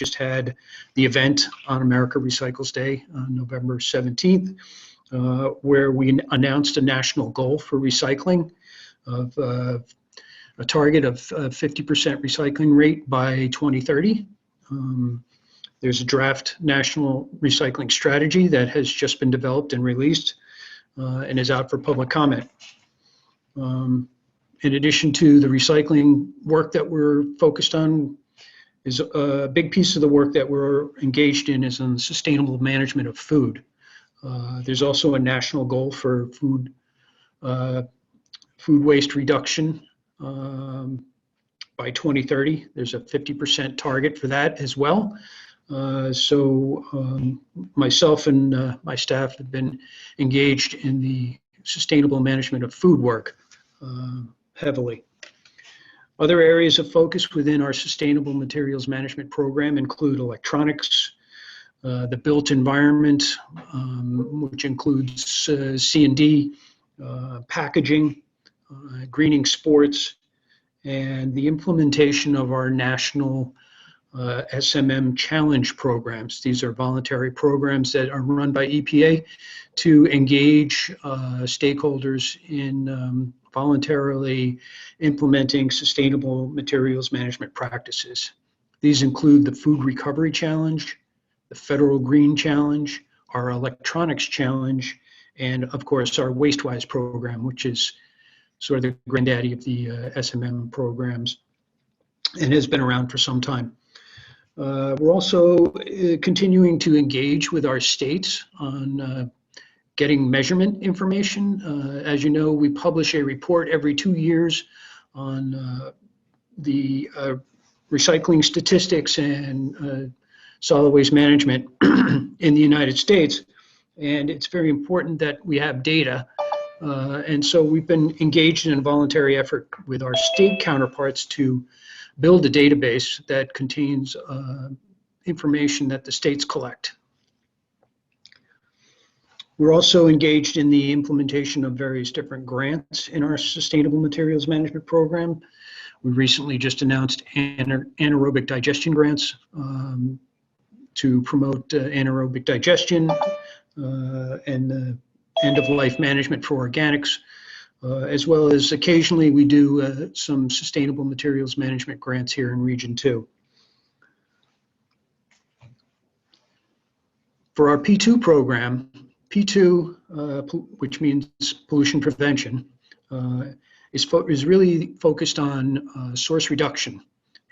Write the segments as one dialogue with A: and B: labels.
A: just had the event on America Recycles Day on November 17th, where we announced a national goal for recycling of a target of 50% recycling rate by 2030. There's a draft national recycling strategy that has just been developed and released and is out for public comment. In addition to the recycling work that we're focused on, is a big piece of the work that we're engaged in is on sustainable management of food. There's also a national goal for food waste reduction by 2030. There's a 50% target for that as well. Myself and my staff have been engaged in the sustainable management of food work heavily. Other areas of focus within our sustainable materials management program include electronics, the built environment, which includes C&D, packaging, greening sports, and the implementation of our national SMM challenge programs. These are voluntary programs that are run by EPA to engage stakeholders in voluntarily implementing sustainable materials management practices. These include the Food Recovery Challenge, the Federal Green Challenge, our Electronics Challenge, and of course our WasteWise program, which is sort of the granddaddy of the SMM programs and has been around for some time. We're also continuing to engage with our states on getting measurement information. As you know, we publish a report every 2 years on the recycling statistics and solid waste management in the United States. And it's very important that we have data. And so we've been engaged in a voluntary effort with our state counterparts to build a database that contains information that the states collect. We're also engaged in the implementation of various different grants in our Sustainable Materials Management Program. We recently just announced anaerobic digestion grants to promote anaerobic digestion and end-of-life management for organics, as well as occasionally we do some sustainable materials management grants here in Region 2. For our P2 program, P2, which means pollution prevention, is really focused on source reduction,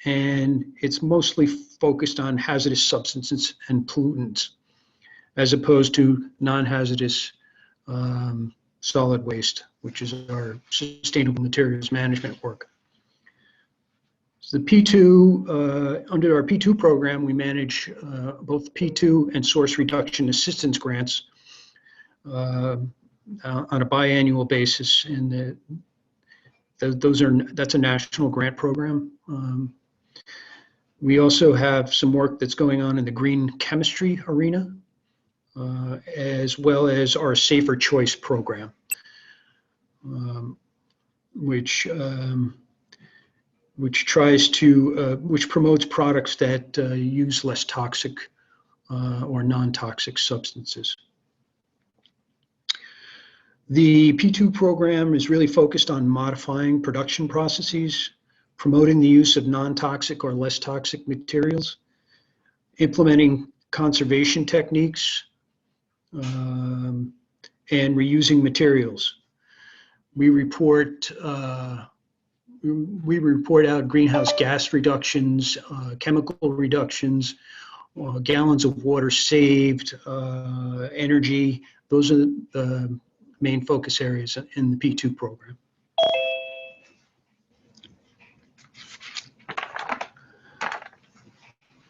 A: and it's mostly focused on hazardous substances and pollutants, as opposed to non-hazardous solid waste, which is our sustainable materials management work. So the P2, under our P2 program, we manage both P2 and source reduction assistance grants on a biannual basis, and that's a national grant program. We also have some work that's going on in the green chemistry arena, as well as our Safer Choice program, which promotes products that use less toxic or non-toxic substances. The P2 program is really focused on modifying production processes, promoting the use of non-toxic or less toxic materials, implementing conservation techniques, and reusing materials. We report out greenhouse gas reductions, chemical reductions, gallons of water saved, energy. Those are the main focus areas in the P2 program.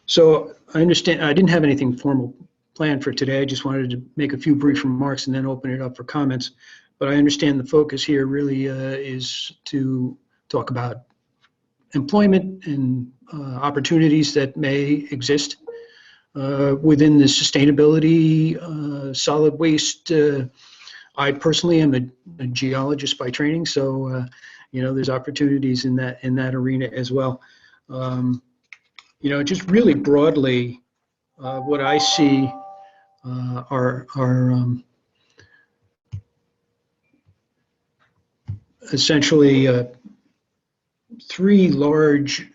A: So I understand, I didn't have anything formal planned for today. I just wanted to make a few brief remarks and then open it up for comments. But I understand the focus here really is to talk about employment and opportunities that may exist within the sustainability solid waste. I personally am a geologist by training, so you know, there's opportunities in that arena as well. just really broadly, what I see are essentially three large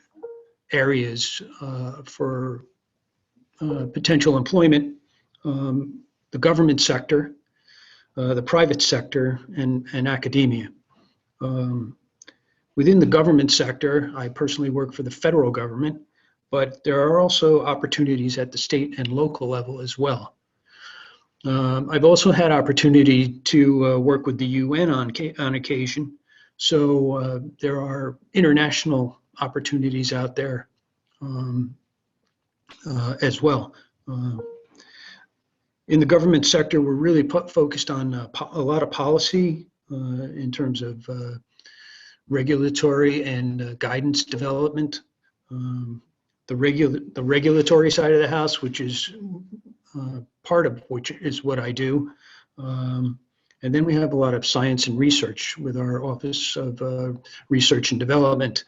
A: areas for potential employment: the government sector, the private sector, and academia. Within the government sector, I personally work for the federal government, but there are also opportunities at the state and local level as well. I've also had opportunity to work with the UN on occasion, so there are international opportunities out there as well. In the government sector, we're really focused on a lot of policy in terms of regulatory and guidance development. The regulatory side of the house, which is part of which is what I do. And then we have a lot of science and research with our Office of Research and Development.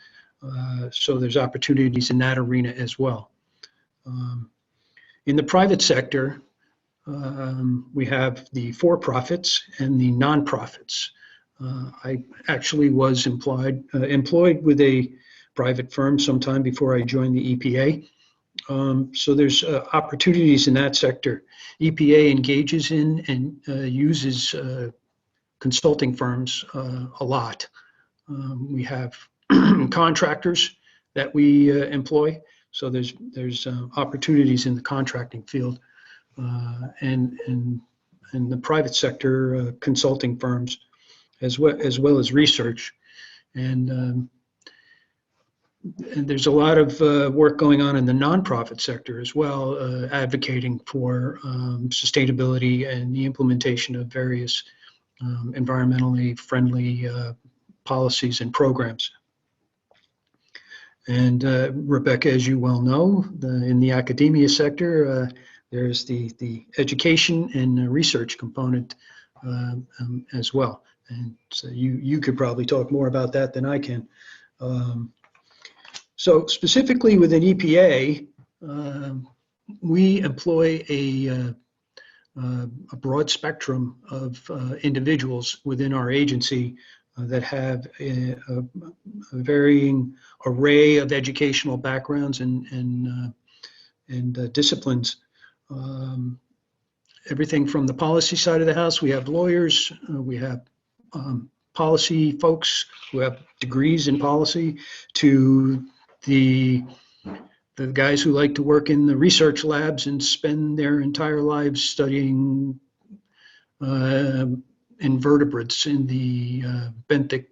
A: So there's opportunities in that arena as well. In the private sector, we have the for-profits and the non-profits. I actually was employed with a private firm sometime before I joined the EPA. So there's opportunities in that sector. EPA engages in and uses consulting firms a lot. We have contractors that we employ. So there's opportunities in the contracting field and the private sector consulting firms as well as research. And there's a lot of work going on in the nonprofit sector as well, advocating for sustainability and the implementation of various environmentally friendly policies and programs. And Rebecca, as you well know, in the academia sector, there's the education and research component as well. And so you could probably talk more about that than I can. So specifically within EPA, we employ a broad spectrum of individuals within our agency that have a varying array of educational backgrounds and disciplines. Everything from the policy side of the house, we have lawyers, we have policy folks who have degrees in policy, to the guys who like to work in the research labs and spend their entire lives studying invertebrates in the benthic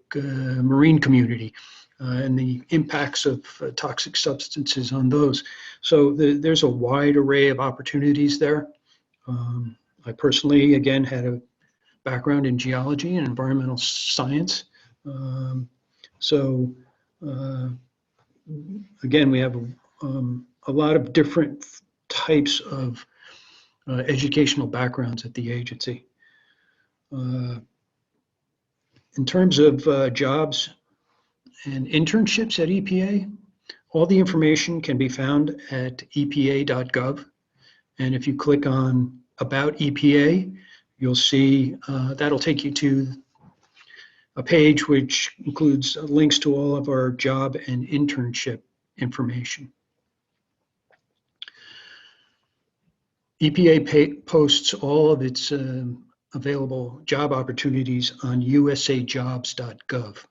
A: marine community and the impacts of toxic substances on those. So there's a wide array of opportunities there. I personally, again, had a background in geology and environmental science. Again, we have a lot of different types of educational backgrounds at the agency. In terms of jobs and internships at EPA, all the information can be found at epa.gov. And if you click on About EPA, you'll see that'll take you to a page which includes links to all of our job and internship information. EPA posts all of its available job opportunities on usajobs.gov,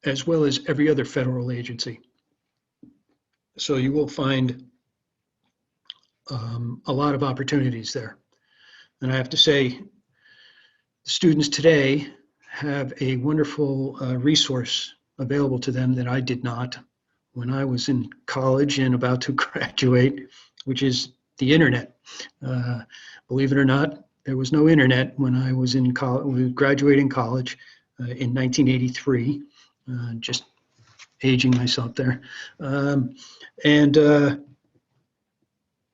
A: as well as every other federal agency. So you will find a lot of opportunities there. And I have to say, students today have a wonderful resource available to them that I did not when I was in college and about to graduate, which is the internet. Believe it or not, there was no internet when I was in college, graduating college in 1983, just aging myself there.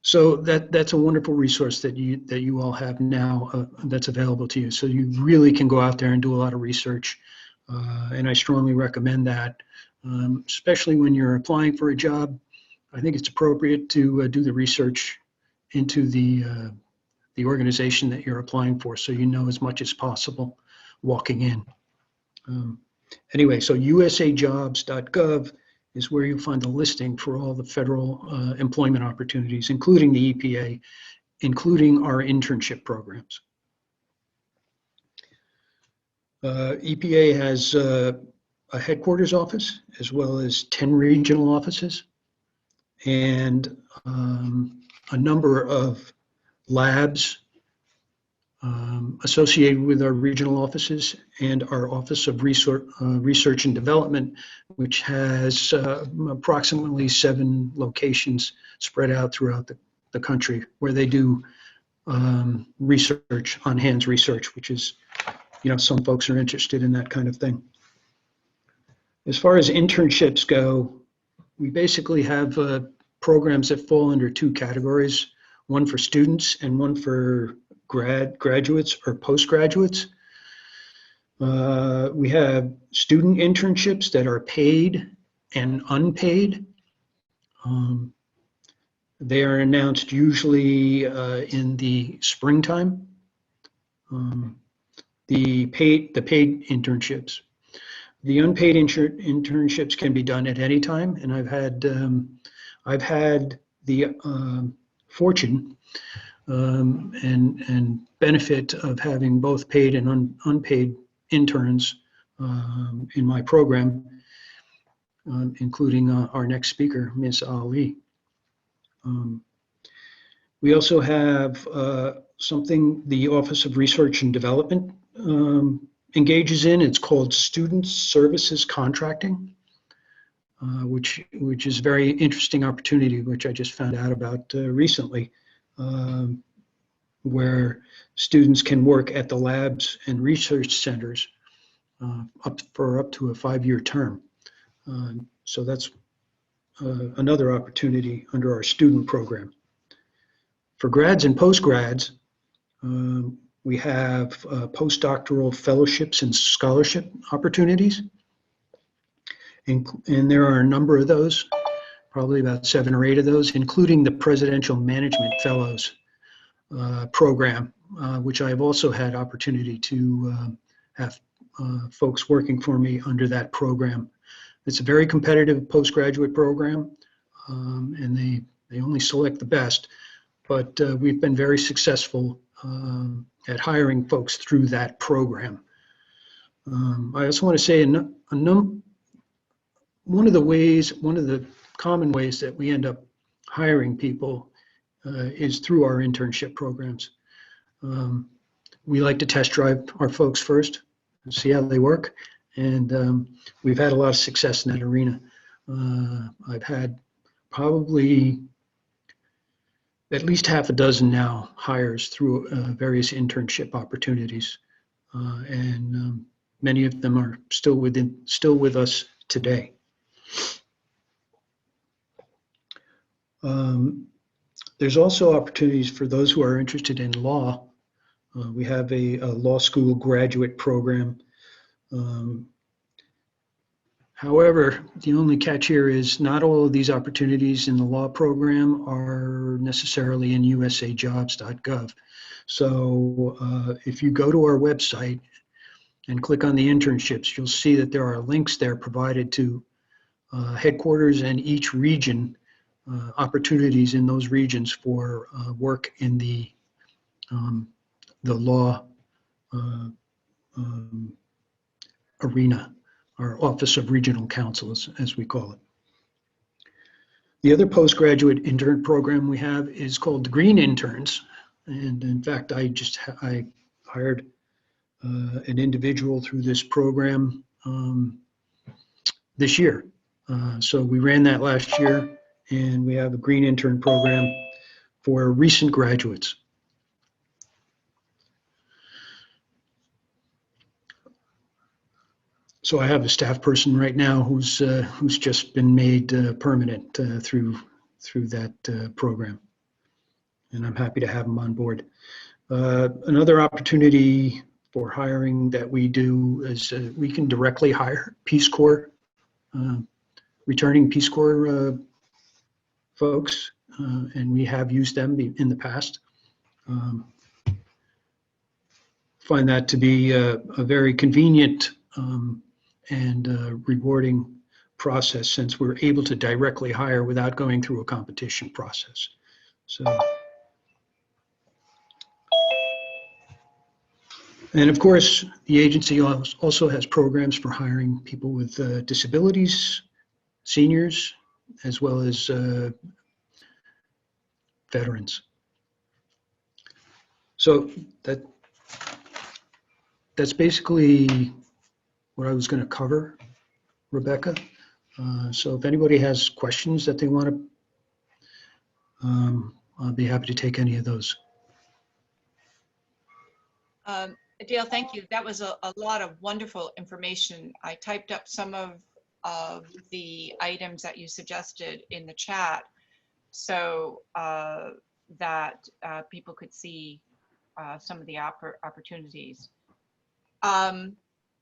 A: So that's a wonderful resource that you all have now that's available to you. So you really can go out there and do a lot of research, and I strongly recommend that. Especially when you're applying for a job. I think it's appropriate to do the research into the organization that you're applying for, so you know as much as possible walking in. Anyway, so usajobs.gov is where you'll find the listing for all the federal employment opportunities, including the EPA, including our internship programs. EPA has a headquarters office as well as 10 regional offices and a number of labs associated with our regional offices and our Office of Research and Development, which has approximately 7 locations spread out throughout the country where they do research, on-hands research, which is, some folks are interested in that kind of thing. As far as internships go, we basically have programs that fall under 2 categories, one for students and one for graduates or postgraduates. We have student internships that are paid and unpaid. They are announced usually in the springtime. The paid internships. The unpaid internships can be done at any time, and I've had the fortune and benefit of having both paid and unpaid interns in my program, including our next speaker, Ms. Ali. We also have something the Office of Research and Development engages in. It's called Student Services Contracting, which is a very interesting opportunity, which I just found out about recently, where students can work at the labs and research centers up to a 5-year term. So that's another opportunity under our student program. For grads and postgrads, we have postdoctoral fellowships and scholarship opportunities. And there are a number of those, probably about 7 or 8 of those, including the Presidential Management Fellows program, which I've also had opportunity to have folks working for me under that program. It's a very competitive postgraduate program, and they only select the best, but we've been very successful at hiring folks through that program. I also want to say one of the common ways that we end up hiring people is through our internship programs. We like to test drive our folks first and see how they work, and we've had a lot of success in that arena. I've had probably at least half a dozen now hires through various internship opportunities, and many of them are still with us today. There's also opportunities for those who are interested in law. We have a law school graduate program. However, the only catch here is not all of these opportunities in the law program are necessarily in usajobs.gov. So if you go to our website and click on the internships, you'll see that there are links there provided to headquarters and each region, opportunities in those regions for work in the law arena, our Office of Regional Counsel, as we call it. The other postgraduate intern program we have is called the Green Interns. And in fact, I hired an individual through this program this year. So we ran that last year, and we have a Green Intern program for recent graduates. So I have a staff person right now who's just been made permanent through that program, and I'm happy to have him on board. Another opportunity for hiring that we do is we can directly hire Peace Corps returning Peace Corps folks, and we have used them in the past. Find that to be a very convenient and rewarding process, since we're able to directly hire without going through a competition process. So, and of course, the agency also has programs for hiring people with disabilities, seniors, as well as veterans. So that's basically what I was going to cover, Rebecca. So if anybody has questions that they want to, I'll be happy to take any of those.
B: Dale, thank you. That was a lot of wonderful information. I typed up some of the items that you suggested in the chat, so that people could see some of the opportunities.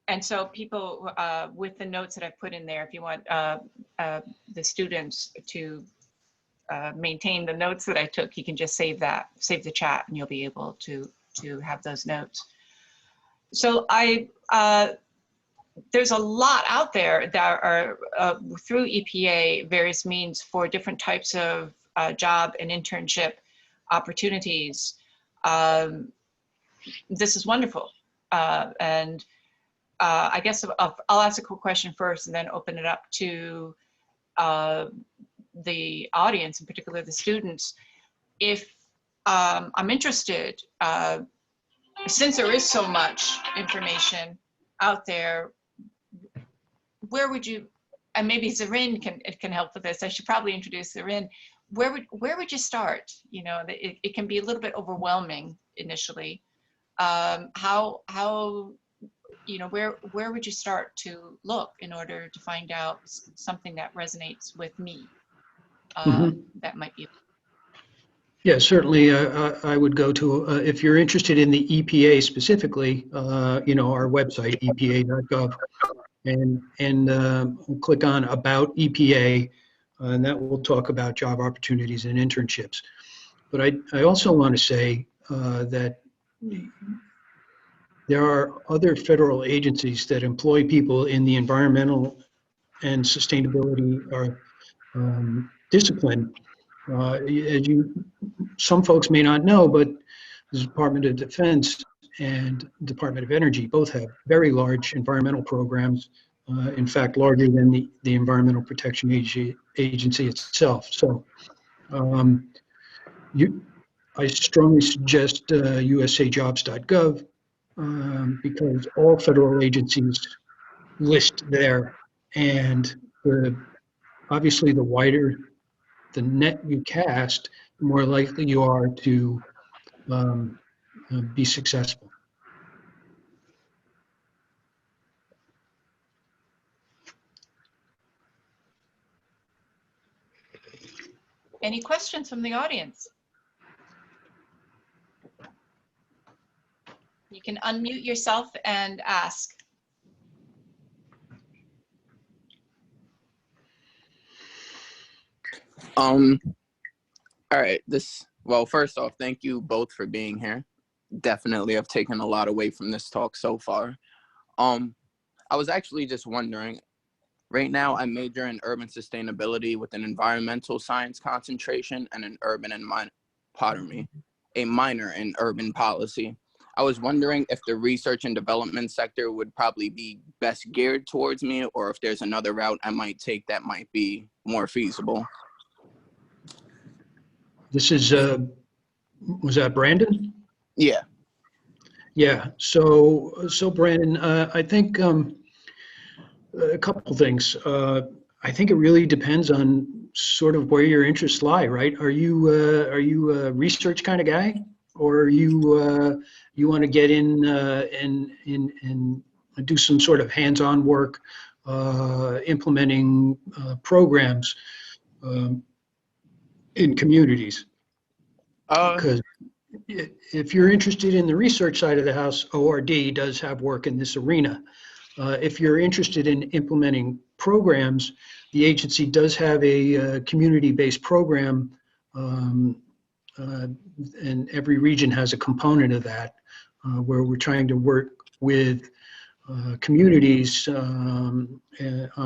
B: And so people, with the notes that I've put in there, if you want the students to maintain the notes that I took, you can just save the chat, and you'll be able to have those notes. So there's a lot out there that are through EPA, various means for different types of job and internship opportunities. This is wonderful. And I guess I'll ask a quick question first and then open it up to the audience, in particular the students. If I'm interested, since there is so much information out there, where would you, and maybe Zarine can help with this, I should probably introduce Zarine. Where would you start? You know, it can be a little bit overwhelming initially. How you know, where would you start to look in order to find out something that resonates with me? That might be.
A: Yeah, certainly. I would go to, if you're interested in the EPA specifically, you know, our website, epa.gov, and click on About EPA, and that will talk about job opportunities and internships. But I also want to say that there are other federal agencies that employ people in the environmental and sustainability discipline. As some folks may not know, but the Department of Defense and Department of Energy both have very large environmental programs, in fact, larger than the Environmental Protection Agency itself. So I strongly suggest usajobs.gov, because all federal agencies list there, and obviously the wider the net you cast, the more likely you are to be successful.
B: Any questions from the audience? You can unmute yourself and ask.
C: All right, well, first off, thank you both for being here. Definitely I've taken a lot away from this talk so far. I was actually just wondering, right now I major in urban sustainability with an environmental science concentration and an urban and a minor in urban policy. I was wondering if the research and development sector would probably be best geared towards me, or if there's another route I might take that might be more feasible.
A: This is, was that Brandon?
C: Yeah.
A: Yeah, so Brandon, I think a couple things. I think it really depends on sort of where your interests lie, right? Are you a research kind of guy, or are you want to get in and do some sort of hands-on work, implementing programs in communities? Because if you're interested in the research side of the house, ORD does have work in this arena. If you're interested in implementing programs, the agency does have a community-based program, and every region has a component of that, where we're trying to work with communities on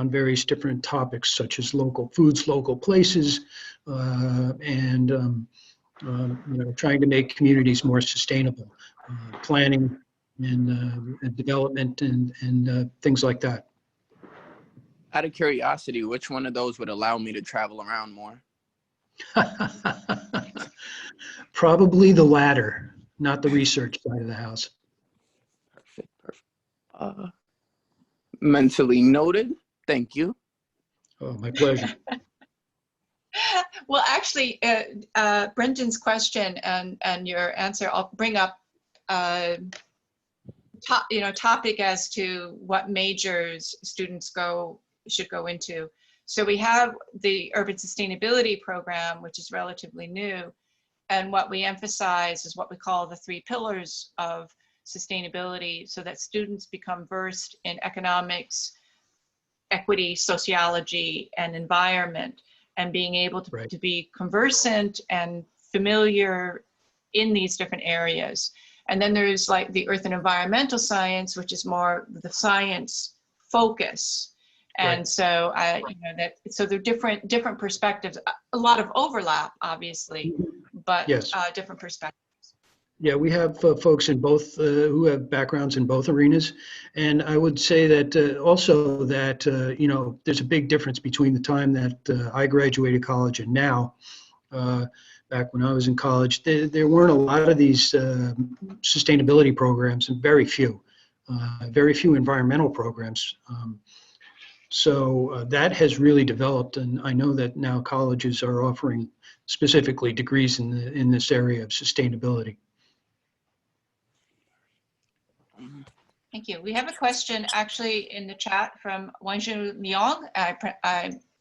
A: various different topics, such as local foods, local places, and trying to make communities more sustainable, planning and development and things like that.
C: Out of curiosity, which one of those would allow me to travel around more?
A: Probably the latter, not the research side of the house.
C: Perfect, perfect. Mentally noted. Thank you.
A: Oh, my pleasure.
B: Well, actually, Brendan's question and your answer, I'll bring up topic as to what majors students should go into. So we have the Urban Sustainability Program, which is relatively new. And what we emphasize is what we call the 3 pillars of sustainability, so that students become versed in economics, equity, sociology, and environment, and being able to,
A: Right.
B: to be conversant and familiar in these different areas. And then there's like the earth and environmental science, which is more the science focus. And
A: Right.
B: so so they're different perspectives, a lot of overlap, obviously, but
A: Yes.
B: different perspectives.
A: Yeah, we have folks in both who have backgrounds in both arenas, and I would say that also that there's a big difference between the time that I graduated college and now. Back when I was in college, there weren't a lot of these sustainability programs, and very few environmental programs. So that has really developed, and I know that now colleges are offering specifically degrees in this area of sustainability.
B: Thank you. We have a question actually in the chat from Wanju Myong.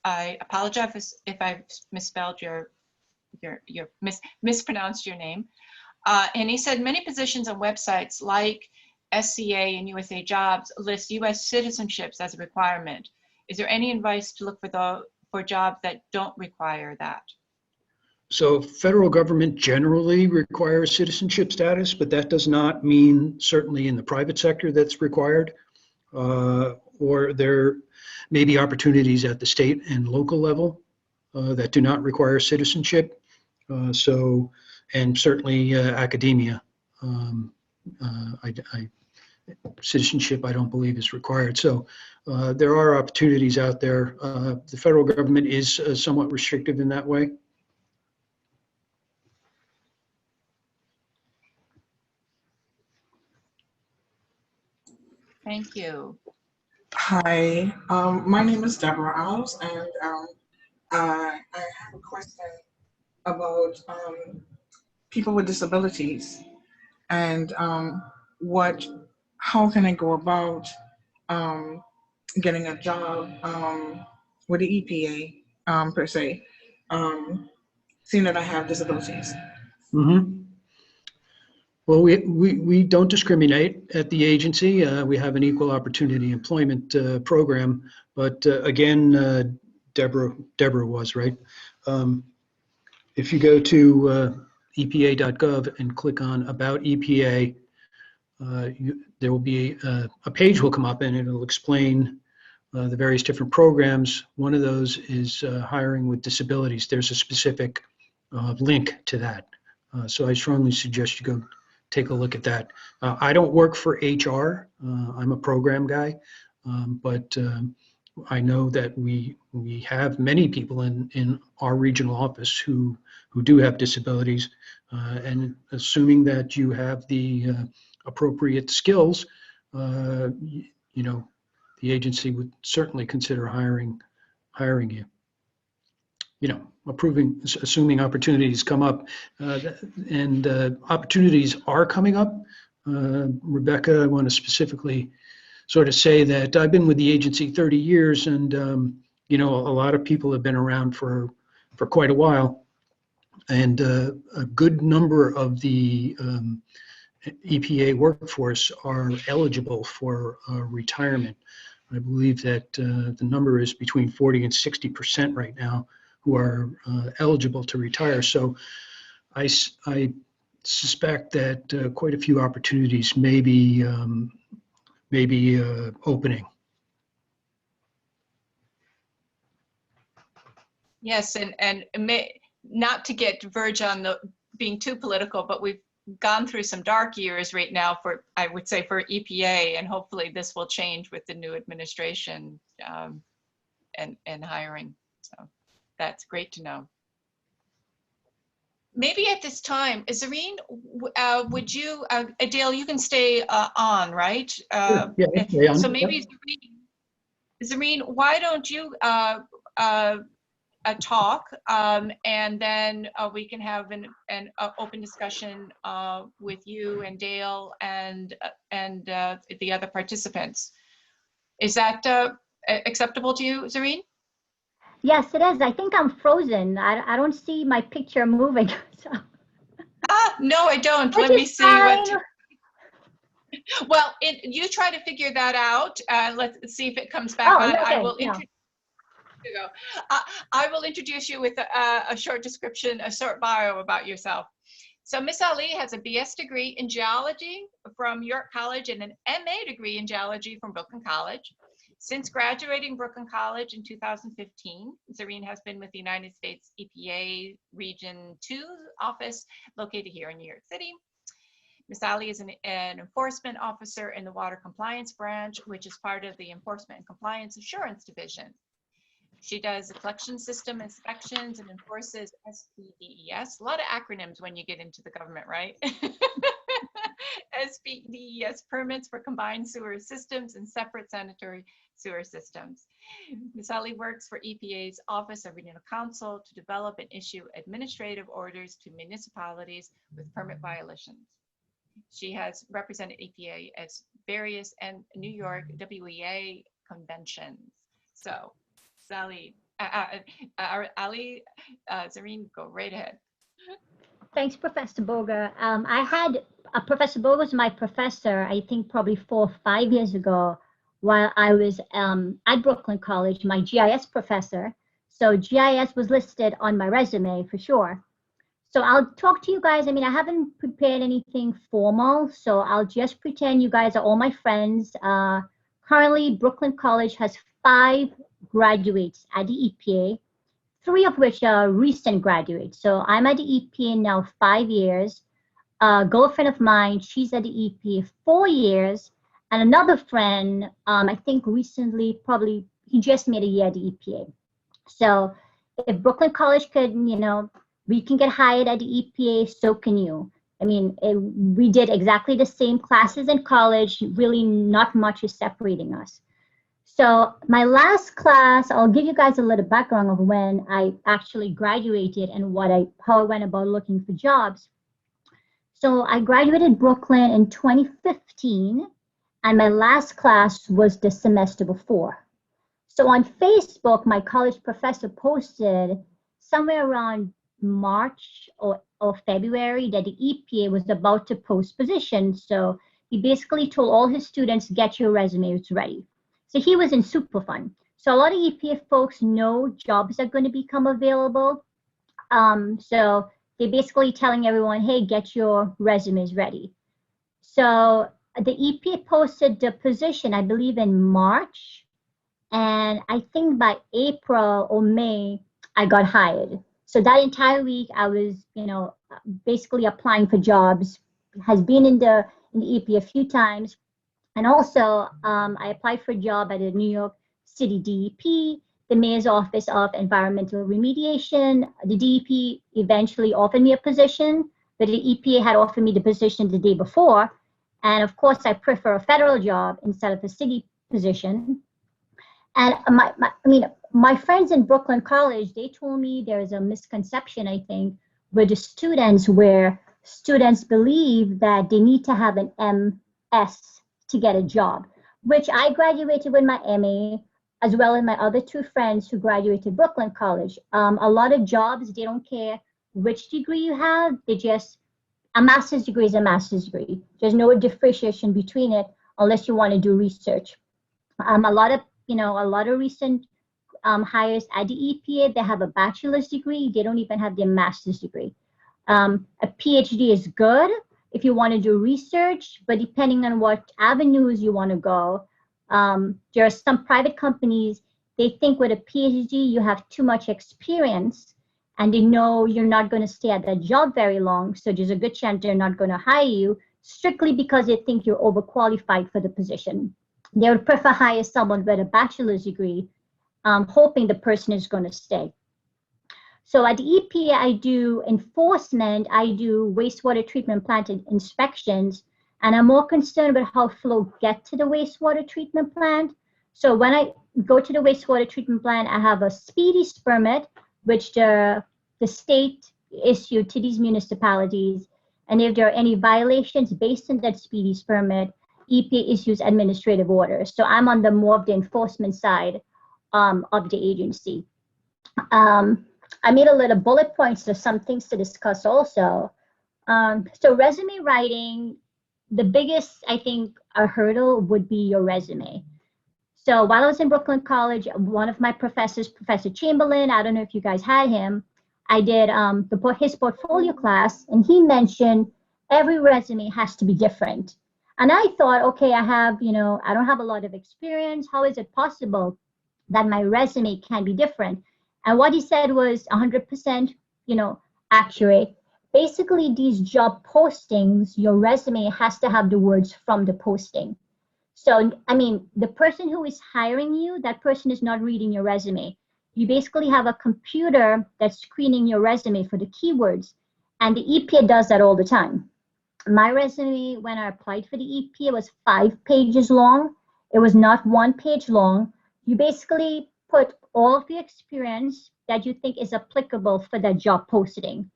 B: I apologize if I misspelled mispronounced your name. And he said many positions on websites like SCA and Usajobs list US citizenships as a requirement. Is there any advice to look for jobs that don't require that?
A: So federal government generally requires citizenship status, but that does not mean certainly in the private sector that's required, or there may be opportunities at the state and local level that do not require citizenship. And certainly academia, citizenship I don't believe is required. So there are opportunities out there. The federal government is somewhat restrictive in that way.
B: Thank you.
D: Hi, my name is Deborah Alves, and I have a question about people with disabilities and how can I go about getting a job with the EPA per se, seeing that I have disabilities.
A: Mm-hmm. Well, we don't discriminate at the agency. We have an equal opportunity employment program, but again, Deborah was right. If you go to EPA.gov and click on About EPA, there will be a page will come up and it'll explain the various different programs. One of those is hiring with disabilities. There's a specific link to that. So I strongly suggest you go take a look at that. I don't work for HR. I'm a program guy, but I know that we have many people in our regional office who do have disabilities, and assuming that you have the appropriate skills, the agency would certainly consider hiring you. Assuming opportunities come up, and opportunities are coming up. Rebecca, I want to specifically sort of say that I've been with the agency 30 years, and a lot of people have been around for quite a while, and a good number of the EPA workforce are eligible for retirement. I believe that the number is between 40 and 60% right now who are eligible to retire. So I suspect that quite a few opportunities may be opening.
B: Yes, and not to verge on the being too political, but we've gone through some dark years right now for, I would say, for EPA, and hopefully this will change with the new administration and hiring. So that's great to know. Maybe at this time, Zarine, would you, Adele, you can stay on, right?
A: Yeah,
B: so maybe Zarine, why don't you talk, and then we can have an open discussion with you and Dale and the other participants. Is that acceptable to you, Zarine?
E: Yes, it is. I think I'm frozen. I don't see my picture moving. So.
B: No, I don't. Let me see what. Well, you try to figure that out. Let's see if it comes back on.
E: Okay.
B: I will introduce. I will introduce you with a short description, a short bio about yourself. So Miss Ali has a BS degree in geology from York College and an MA degree in geology from Brooklyn College. Since graduating Brooklyn College in 2015, Zarine has been with the United States EPA Region 2 office located here in New York City. Ms. Ali is an enforcement officer in the Water Compliance Branch, which is part of the Enforcement and Compliance Assurance Division. She does the collection system inspections and enforces SPDES. A lot of acronyms when you get into the government, right? SPDES permits for combined sewer systems and separate sanitary sewer systems. Ms. Ali works for EPA's Office of Regional Counsel to develop and issue administrative orders to municipalities with permit violations. She has represented EPA at various and New York WEA conventions. So, Sally, Ali, Zarine, go right ahead.
E: Thanks, Professor Boger. I had Professor Boger was my professor, I think probably 4 or 5 years ago, while I was at Brooklyn College, my GIS professor. So GIS was listed on my resume for sure. So I'll talk to you guys. I mean, I haven't prepared anything formal, so I'll just pretend you guys are all my friends. Currently, Brooklyn College has 5 graduates at the EPA, 3 of which are recent graduates. So I'm at the EPA now 5 years. A girlfriend of mine, she's at the EPA 4 years. And another friend, I think recently, probably, he just made a year at the EPA. So if Brooklyn College could, we can get hired at the EPA, so can you. I mean, we did exactly the same classes in college, really not much is separating us. So my last class, I'll give you guys a little background of when I actually graduated and how I went about looking for jobs. So I graduated Brooklyn in 2015, and my last class was the semester before. So on Facebook, my college professor posted somewhere around March or February that the EPA was about to post positions. So he basically told all his students, get your resumes ready. So he was in super fun. So a lot of EPA folks know jobs are going to become available. So they're basically telling everyone, hey, get your resumes ready. So the EPA posted the position, I believe, in March. And I think by April or May, I got hired. So that entire week, I was, basically applying for jobs. Has been in the EPA a few times. And also, I applied for a job at the New York City DEP, the Mayor's Office of Environmental Remediation. The DEP eventually offered me a position, but the EPA had offered me the position the day before. And of course, I prefer a federal job instead of a city position. And my friends in Brooklyn College, they told me there is a misconception, I think, with the students where students believe that they need to have an MS to get a job, which I graduated with my MA, as well as my other 2 friends who graduated Brooklyn College. A lot of jobs, they don't care which degree you have, they just, a master's degree is a master's degree. There's no differentiation between it unless you want to do research. A lot of, a lot of recent hires at the EPA, they have a bachelor's degree. They don't even have their master's degree. A PhD is good if you want to do research, but depending on what avenues you want to go, there are some private companies, they think with a PhD, you have too much experience, and they know you're not going to stay at that job very long. So there's a good chance they're not going to hire you strictly because they think you're overqualified for the position. They would prefer hire someone with a bachelor's degree, hoping the person is going to stay. So at the EPA, I do enforcement, I do wastewater treatment plant inspections, and I'm more concerned about how flow get to the wastewater treatment plant. So when I go to the wastewater treatment plant, I have a speedies permit, which the state issued to these municipalities. And if there are any violations based on that speedies permit, EPA issues administrative orders. So I'm on the more of the enforcement side of the agency. I made a little bullet points of some things to discuss also. So resume writing, the biggest, I think, a hurdle would be your resume. So while I was in Brooklyn College, one of my professors, Professor Chamberlain, I don't know if you guys had him, I did his portfolio class, and he mentioned every resume has to be different. And I thought, okay, I don't have a lot of experience. How is it possible that my resume can be different? And what he said was 100%, accurate. Basically, these job postings, your resume has to have the words from the posting. So, I mean, the person who is hiring you, that person is not reading your resume. You basically have a computer that's screening your resume for the keywords, and the EPA does that all the time. My resume, when I applied for the EPA, was 5 pages long. It was not 1 page long. You basically put all of the experience that you think is applicable for that job posting.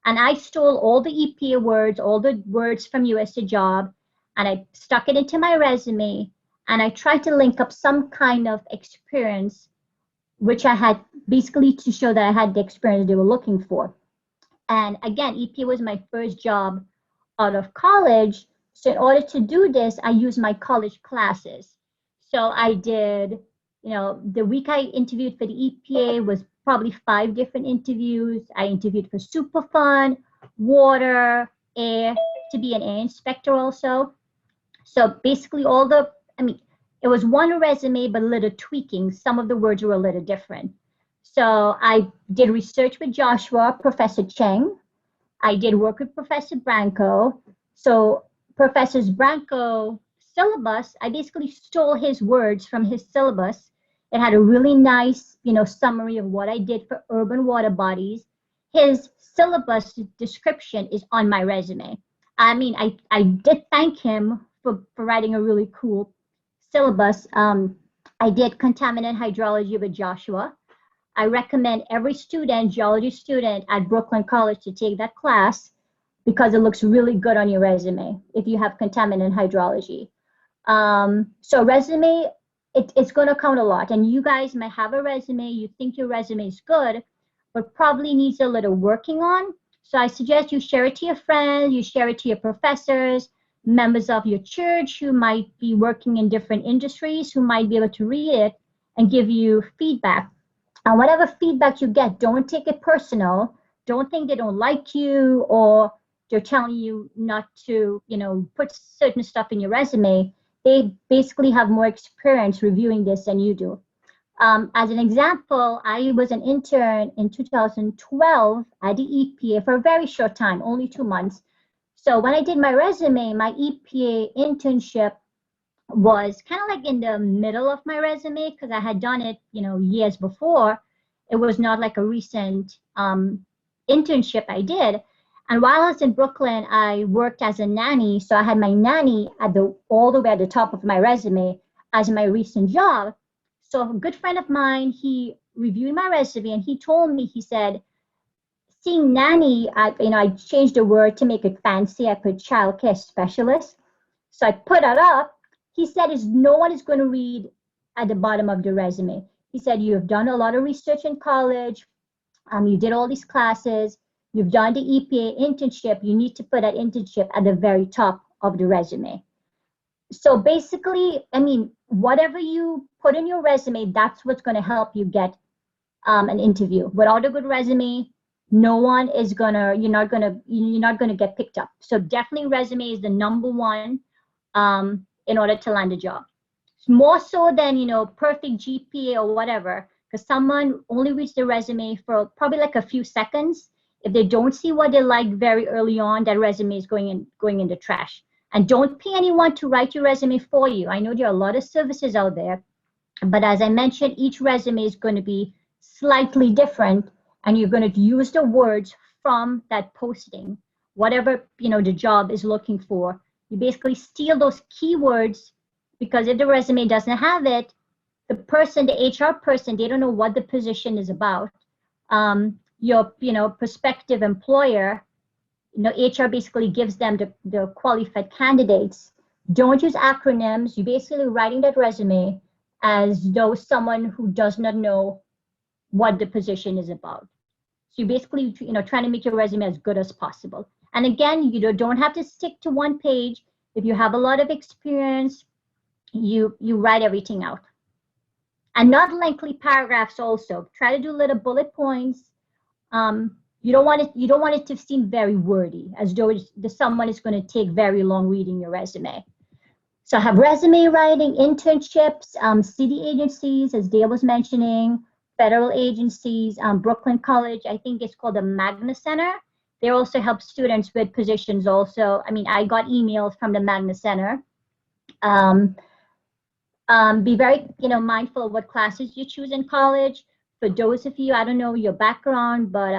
E: And I stole all the EPA words, all the words from US Job, and I stuck it into my resume, and I tried to link up some kind of experience, which I had basically to show that I had the experience they were looking for. And again, EPA was my first job out of college. So in order to do this, I used my college classes. So I did, the week I interviewed for the EPA was probably 5 different interviews. I interviewed for Superfund, water, air, to be an air inspector also. So basically it was one resume, but a little tweaking. Some of the words were a little different. So I did research with Joshua, Professor Cheng. I did work with Professor Branco. So Professor Branco syllabus, I basically stole his words from his syllabus. It had a really nice, summary of what I did for urban water bodies. His syllabus description is on my resume. I mean, I did thank him for writing a really cool syllabus. I did contaminant hydrology with Joshua. I recommend every student, geology student at Brooklyn College, to take that class because it looks really good on your resume if you have contaminant hydrology. So resume, it's going to count a lot. And you guys might have a resume, you think your resume is good, but probably needs a little working on. So I suggest you share it to your friends, you share it to your professors, members of your church who might be working in different industries, who might be able to read it and give you feedback. And whatever feedback you get, don't take it personal. Don't think they don't like you or they're telling you not to, put certain stuff in your resume. They basically have more experience reviewing this than you do. As an example, I was an intern in 2012 at the EPA for a very short time, only 2 months. So when I did my resume, my EPA internship was kind of like in the middle of my resume because I had done it, years before. It was not like a recent internship I did. And while I was in Brooklyn, I worked as a nanny. So I had my nanny all the way at the top of my resume as my recent job. So a good friend of mine, he reviewed my resume and he told me, he said, seeing nanny, I changed the word to make it fancy. I put childcare specialist. So I put it up. He said, no one is going to read at the bottom of the resume. He said, you have done a lot of research in college. You did all these classes. You've done the EPA internship. You need to put that internship at the very top of the resume. So basically, I mean, whatever you put in your resume, that's what's going to help you get an interview. Without a good resume, no one is gonna, you're not gonna get picked up. So definitely resume is the number one in order to land a job. More so than, perfect GPA or whatever, because someone only reads the resume for probably like a few seconds. If they don't see what they like very early on, that resume is going in the trash. And don't pay anyone to write your resume for you. I know there are a lot of services out there, but as I mentioned, each resume is going to be slightly different, and you're going to use the words from that posting, whatever the job is looking for. You basically steal those keywords, because if the resume doesn't have it, the HR person, they don't know what the position is about. Your prospective employer, HR basically gives them the qualified candidates. Don't use acronyms. You're basically writing that resume as though someone who does not know what the position is about. So you basically, trying to make your resume as good as possible. And again, you don't have to stick to one page. If you have a lot of experience, you write everything out. And not lengthy paragraphs also. Try to do little bullet points. You don't want it to seem very wordy, as though someone is going to take very long reading your resume. So I have resume writing, internships, city agencies, as Dale was mentioning, federal agencies, Brooklyn College, I think it's called the Magna Center. They also help students with positions also. I mean, I got emails from the Magna Center. Be very, mindful of what classes you choose in college. For those of you, I don't know your background, but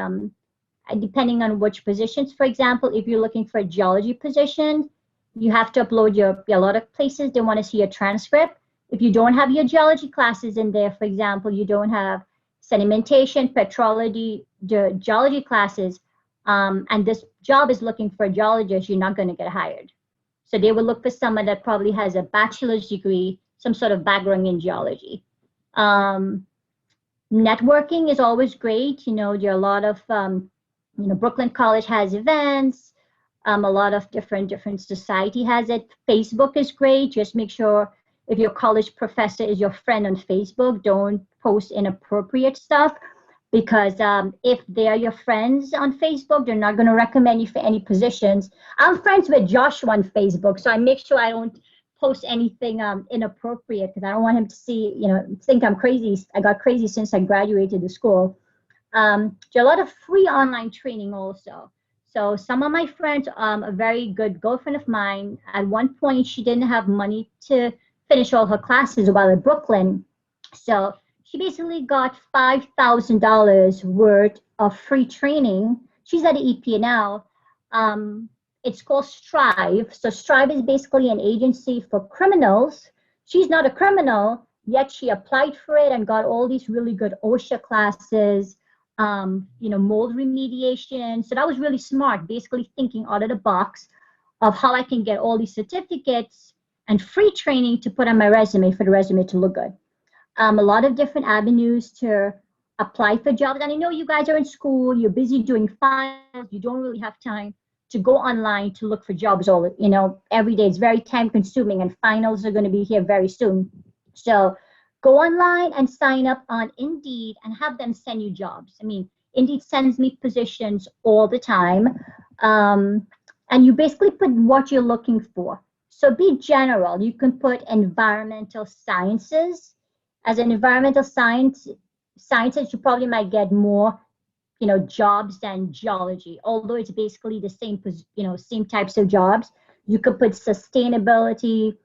E: depending on which positions, for example, if you're looking for a geology position, you have to upload a lot of places, they want to see your transcript. If you don't have your geology classes in there, for example, you don't have sedimentation, petrology, the geology classes, and this job is looking for a geologist, you're not going to get hired. So they will look for someone that probably has a bachelor's degree, some sort of background in geology. Networking is always great. There are a lot of, Brooklyn College has events. A lot of different society has it. Facebook is great. Just make sure if your college professor is your friend on Facebook, don't post inappropriate stuff, because if they are your friends on Facebook, they're not going to recommend you for any positions. I'm friends with Joshua on Facebook, so I make sure I don't post anything inappropriate, because I don't want him to see, think I'm crazy. I got crazy since I graduated the school. There are a lot of free online training also. So some of my friends, a very good girlfriend of mine, at one point, she didn't have money to finish all her classes while in Brooklyn. So she basically got $5,000 worth of free training. She's at the EPA now. It's called Strive. So Strive is basically an agency for criminals. She's not a criminal, yet she applied for it and got all these really good OSHA classes, mold remediation. So that was really smart, basically thinking out of the box of how I can get all these certificates and free training to put on my resume for the resume to look good. A lot of different avenues to apply for jobs. And I know you guys are in school, you're busy doing finals, you don't really have time to go online to look for jobs every day. It's very time consuming, and finals are going to be here very soon. So go online and sign up on Indeed and have them send you jobs. I mean, Indeed sends me positions all the time. And you basically put what you're looking for. So be general. You can put environmental sciences. As an environmental sciences, you probably might get more, jobs than geology, although it's basically the same, same types of jobs. You could put sustainability.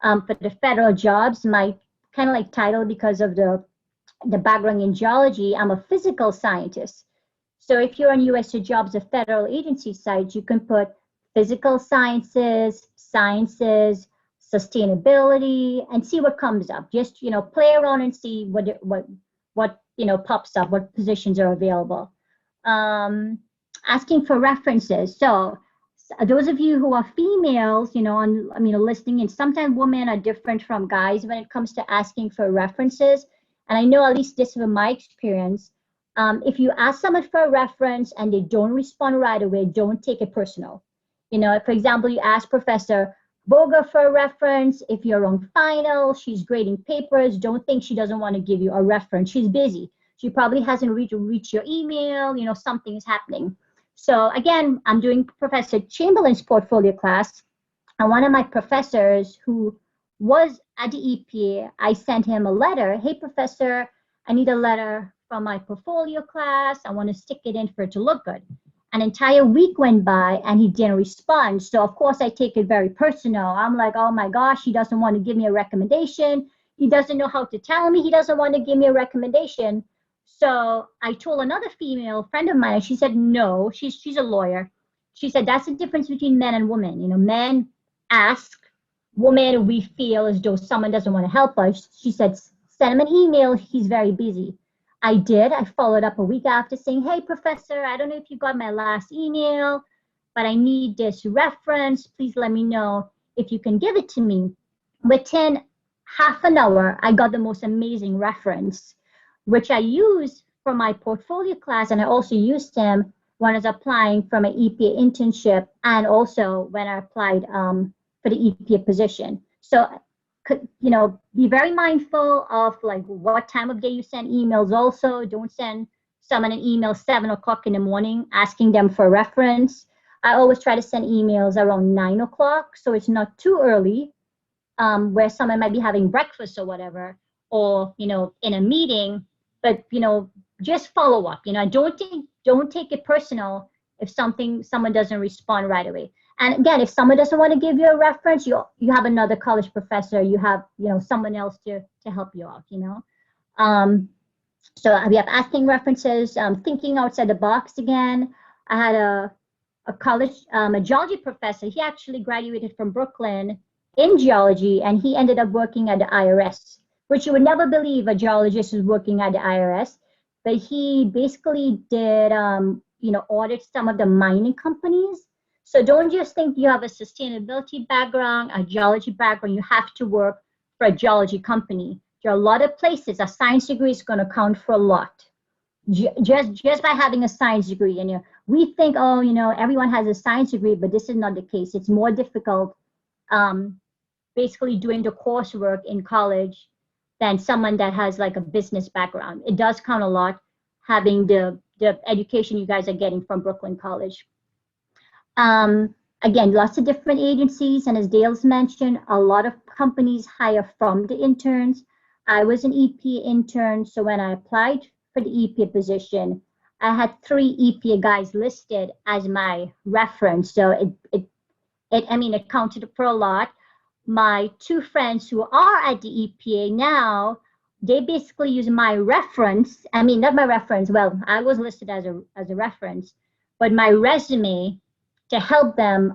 E: For the federal jobs, my kind of like title, because of the background in geology, I'm a physical scientist. So if you're on Usajobs, a federal agency site, you can put physical sciences, sustainability, and see what comes up. Just, play around and see what pops up, what positions are available. Asking for references. So those of you who are females, listening in, sometimes women are different from guys when it comes to asking for references. And I know, at least this is my experience, if you ask someone for a reference and they don't respond right away, don't take it personal. For example, you ask professor, Boga for a reference. If you're on final, she's grading papers. Don't think she doesn't want to give you a reference. She's busy. She probably hasn't reached your email. You know, something is happening. So again, I'm doing Professor Chamberlain's portfolio class. And one of my professors who was at the EPA, I sent him a letter. Hey, professor, I need a letter from my portfolio class. I want to stick it in for it to look good. An entire week went by and he didn't respond. So of course I take it very personal. I'm like, oh my gosh, he doesn't want to give me a recommendation. He doesn't know how to tell me. He doesn't want to give me a recommendation. So I told another female friend of mine, she said, no, she's a lawyer. She said, that's the difference between men and women. You know, men ask, women, we feel as though someone doesn't want to help us. She said, send him an email. He's very busy. I did. I followed up a week after saying, hey, professor, I don't know if you got my last email, but I need this reference. Please let me know if you can give it to me. Within half an hour, I got the most amazing reference, which I used for my portfolio class. And I also used him when I was applying for my EPA internship and also when I applied for the EPA position. So, you know, be very mindful of like what time of day you send emails. Also, don't send someone an email 7 o'clock in the morning asking them for a reference. I always try to send emails around 9 o'clock, so it's not too early, where someone might be having breakfast or whatever, or, you know, in a meeting. But, you know, just follow up. You know, don't take it personal if someone doesn't respond right away. And again, if someone doesn't want to give you a reference, you have another college professor, you have, you know, someone else to help you out, you know. So we have asking references, thinking outside the box again. I had a college, a geology professor. He actually graduated from Brooklyn in geology, and he ended up working at the IRS, which you would never believe a geologist is working at the IRS. But he basically did, you know, audit some of the mining companies. So don't just think you have a sustainability background, a geology background, you have to work for a geology company. There are a lot of places a science degree is going to count for a lot. Just by having a science degree. And you know, we think, oh, you know, everyone has a science degree, but this is not the case. It's more difficult basically doing the coursework in college than someone that has like a business background. It does count a lot having the education you guys are getting from Brooklyn College. Again, lots of different agencies, and as Dale's mentioned, a lot of companies hire from the interns. I was an EPA intern, so when I applied for the EPA position, I had 3 EPA guys listed as my reference. So it counted for a lot. My 2 friends who are at the EPA now, they basically use my reference. I mean, not my reference. Well, I was listed as a reference, but my resume to help them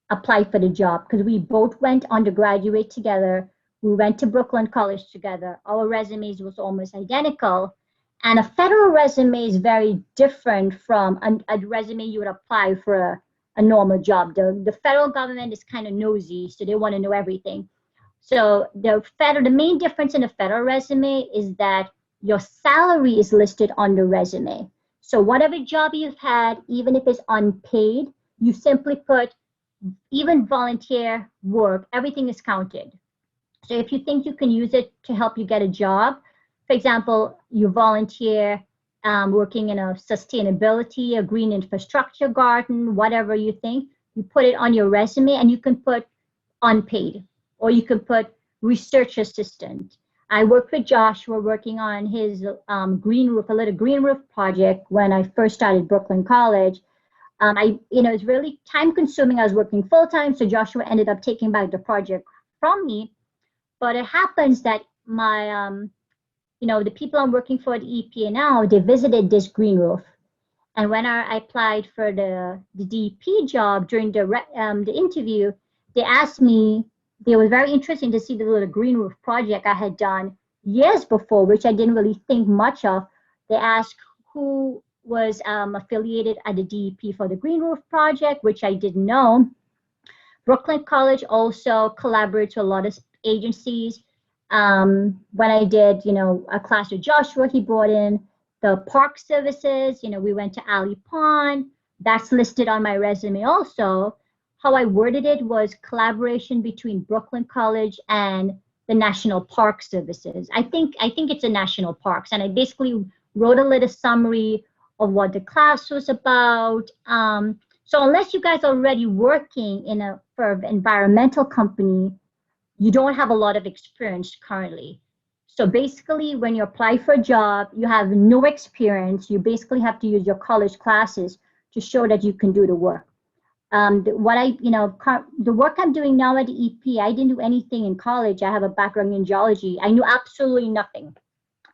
E: apply for the job, because we both went undergraduate together. We went to Brooklyn College together. Our resumes was almost identical. And a federal resume is very different from a resume you would apply for a normal job. The federal government is kind of nosy, so they want to know everything. So the main difference in a federal resume is that your salary is listed on the resume. So whatever job you've had, even if it's unpaid, you simply put even volunteer work, everything is counted. So if you think you can use it to help you get a job, for example, you volunteer working in a sustainability, a green infrastructure garden, whatever you think, you put it on your resume, and you can put unpaid, or you can put research assistant. I worked with Joshua working on his little green roof project when I first started Brooklyn College. It's really time consuming. I was working full time, so Joshua ended up taking back the project from me. But it happens that my, the people I'm working for at EPA now, they visited this green roof. And when I applied for the DP job during the interview, they asked me, they were very interesting to see the little green roof project I had done years before, which I didn't really think much of. They asked who was affiliated at the DEP for the green roof project, which I didn't know. Brooklyn College also collaborates with a lot of agencies. When I did, a class with Joshua, he brought in the park services. We went to Ali Pond. That's listed on my resume also. how I worded it was collaboration between Brooklyn College and the National Park Services. I think it's a national parks, and I basically wrote a little summary of what the class was about. So unless you guys are already working for an environmental company, you don't have a lot of experience currently. So basically, when you apply for a job, you have no experience. You basically have to use your college classes to show that you can do the work. The work I'm doing now at the EP, I didn't do anything in college. I have a background in geology. I knew absolutely nothing.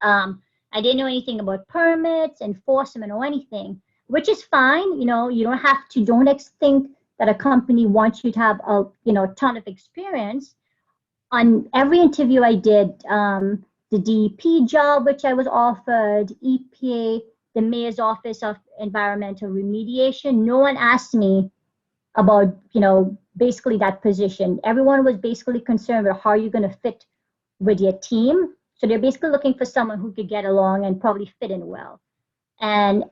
E: I didn't know anything about permits, enforcement, or anything, which is fine. You don't have to. Don't think that a company wants you to have a ton of experience. On every interview I did, the DEP job, which I was offered, EPA, the Mayor's Office of Environmental Remediation, no one asked me about, basically that position. Everyone was basically concerned with how you're going to fit with your team. So they're basically looking for someone who could get along and probably fit in well. And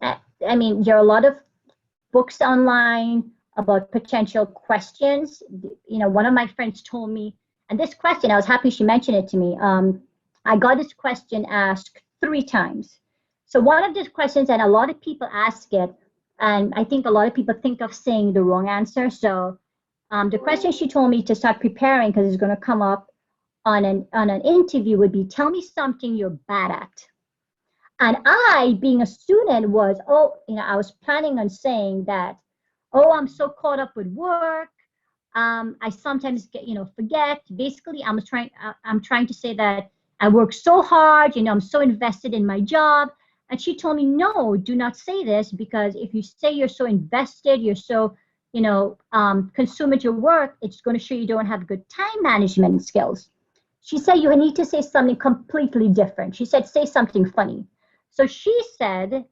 E: I mean, there are a lot of books online about potential questions. One of my friends told me, and this question, I was happy she mentioned it to me. I got this question asked 3 times. So one of these questions, and a lot of people ask it, and I think a lot of people think of saying the wrong answer. So the question she told me to start preparing, because it's going to come up on an interview, would be, tell me something you're bad at. And I, being a student, I was planning on saying that, I'm so caught up with work. I sometimes forget. Basically, I'm trying to say that I work so hard, I'm so invested in my job. And she told me, no, do not say this, because if you say you're so invested, you're so, consumed with your work, it's going to show you don't have good time management skills. She said, you need to say something completely different. She said, say something funny. So she said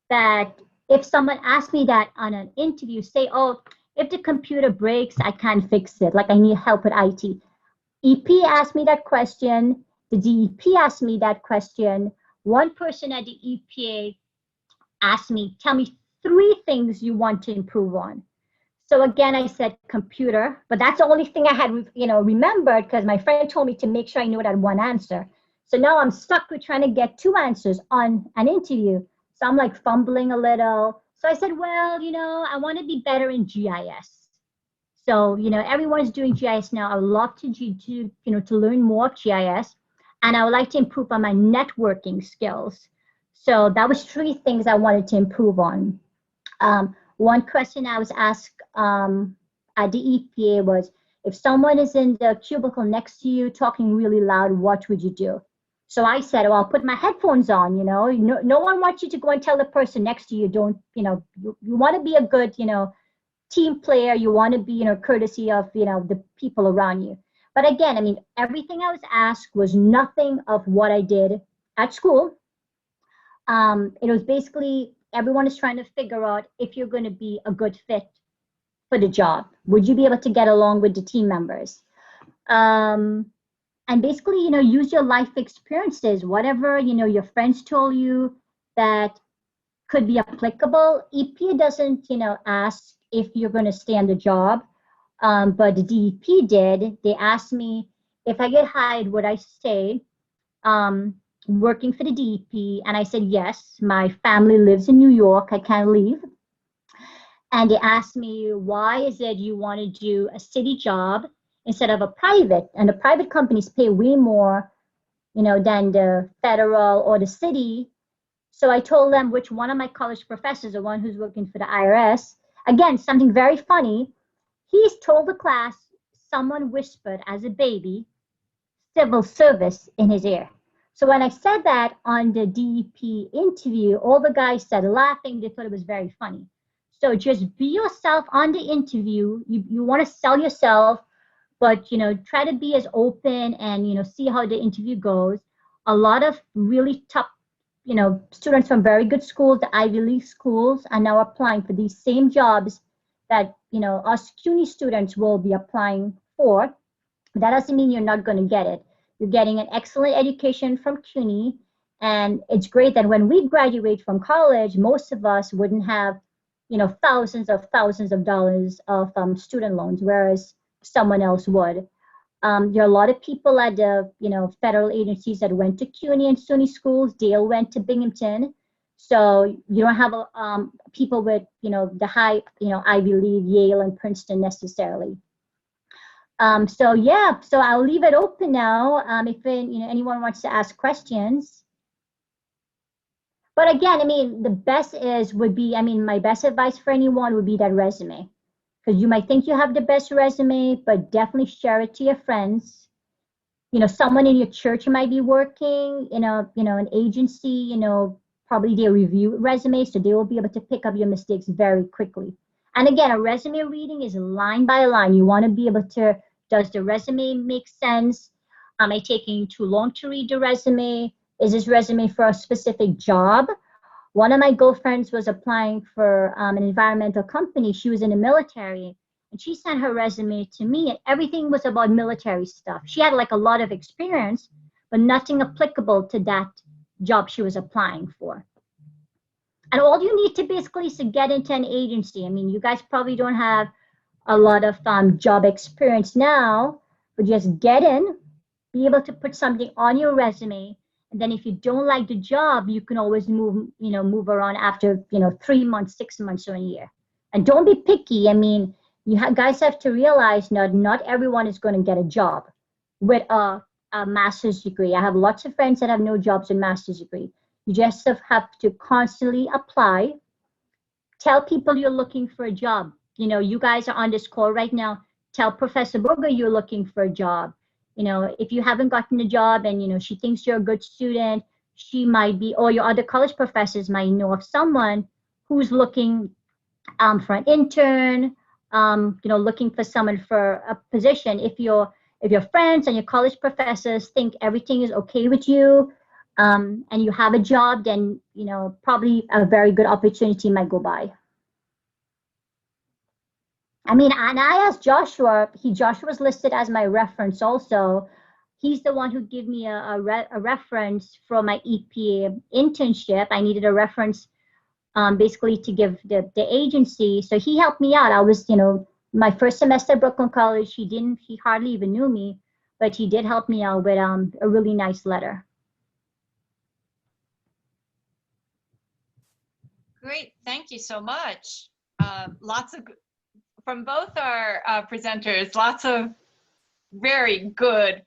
E: that if someone asked me that on an interview, say, if the computer breaks, I can't fix it. Like, I need help with IT. EP asked me that question. The DEP asked me that question. One person at the EPA asked me, tell me 3 things you want to improve on. So again, I said computer, but that's the only thing I had, remembered, because my friend told me to make sure I knew that one answer. So now I'm stuck with trying to get 2 answers on an interview. So I'm like fumbling a little. So I said, well, I want to be better in GIS. So, everyone's doing GIS now. I would love to learn more of GIS, and I would like to improve on my networking skills. So that was 3 things I wanted to improve on. One question I was asked at the EPA was, if someone is in the cubicle next to you talking really loud, what would you do? So I said, well, I'll put my headphones on, no one wants you to go and tell the person next to you, you want to be a good, team player. You want to be, courtesy of, the people around you. But again, I mean, everything I was asked was nothing of what I did at school. It was basically, everyone is trying to figure out if you're going to be a good fit for the job. Would you be able to get along with the team members? And basically, use your life experiences, whatever, your friends told you that could be applicable. EP doesn't, ask if you're going to stay on the job, but the DEP did. They asked me if I get hired, would I stay working for the DEP? And I said, yes, my family lives in New York. I can't leave. And they asked me, why is it you want to do a city job instead of a private? And the private companies pay way more, than the federal or the city. So I told them which one of my college professors, the one who's working for the IRS, again, something very funny. He's told the class, someone whispered as a baby, civil service in his ear. So when I said that on the DEP interview, all the guys started laughing. They thought it was very funny. So just be yourself on the interview. You want to sell yourself, but, try to be as open and, see how the interview goes. A lot of really top, students from very good schools, the Ivy League schools, are now applying for these same jobs that, us CUNY students will be applying for. That doesn't mean you're not going to get it. You're getting an excellent education from CUNY, and it's great that when we graduate from college, most of us wouldn't have, thousands of dollars of student loans, whereas someone else would. There are a lot of people at the, federal agencies that went to CUNY and SUNY schools. Dale went to Binghamton. So you don't have people with, the high, Ivy League, Yale and Princeton necessarily. So yeah, so I'll leave it open now. If anyone wants to ask questions. But again, the best would be, my best advice for anyone would be that resume. Because you might think you have the best resume, but definitely share it to your friends. Someone in your church might be working in an agency, probably they review resumes, so they will be able to pick up your mistakes very quickly. And again, a resume reading is line by line. You want to be able to, does the resume make sense? Am I taking too long to read the resume? Is this resume for a specific job? One of my girlfriends was applying for an environmental company. She was in the military, and she sent her resume to me, and everything was about military stuff. She had like a lot of experience, but nothing applicable to that job she was applying for. And all you need to basically is to get into an agency. You guys probably don't have a lot of job experience now, but just get in, be able to put something on your resume. And then if you don't like the job, you can always move around after, 3 months, 6 months, or a year. And don't be picky. You guys have to realize not everyone is going to get a job with a master's degree. I have lots of friends that have no jobs with master's degree. You just have to constantly apply. Tell people you're looking for a job. You guys are on this call right now. Tell Professor Burger you're looking for a job. If you haven't gotten a job and, she thinks you're a good student, she might be, or your other college professors might know of someone who's looking for an intern, looking for someone for a position. If your friends and your college professors think everything is okay with you, and you have a job, then, probably a very good opportunity might go by. And I asked Joshua, Joshua's listed as my reference also. He's the one who gave me a reference for my EPA internship. I needed a reference basically to give the agency. So he helped me out. I was, my first semester at Brooklyn College, he hardly even knew me, but he did help me out with a really nice letter.
B: Great, thank you so much. From both our presenters, lots of very good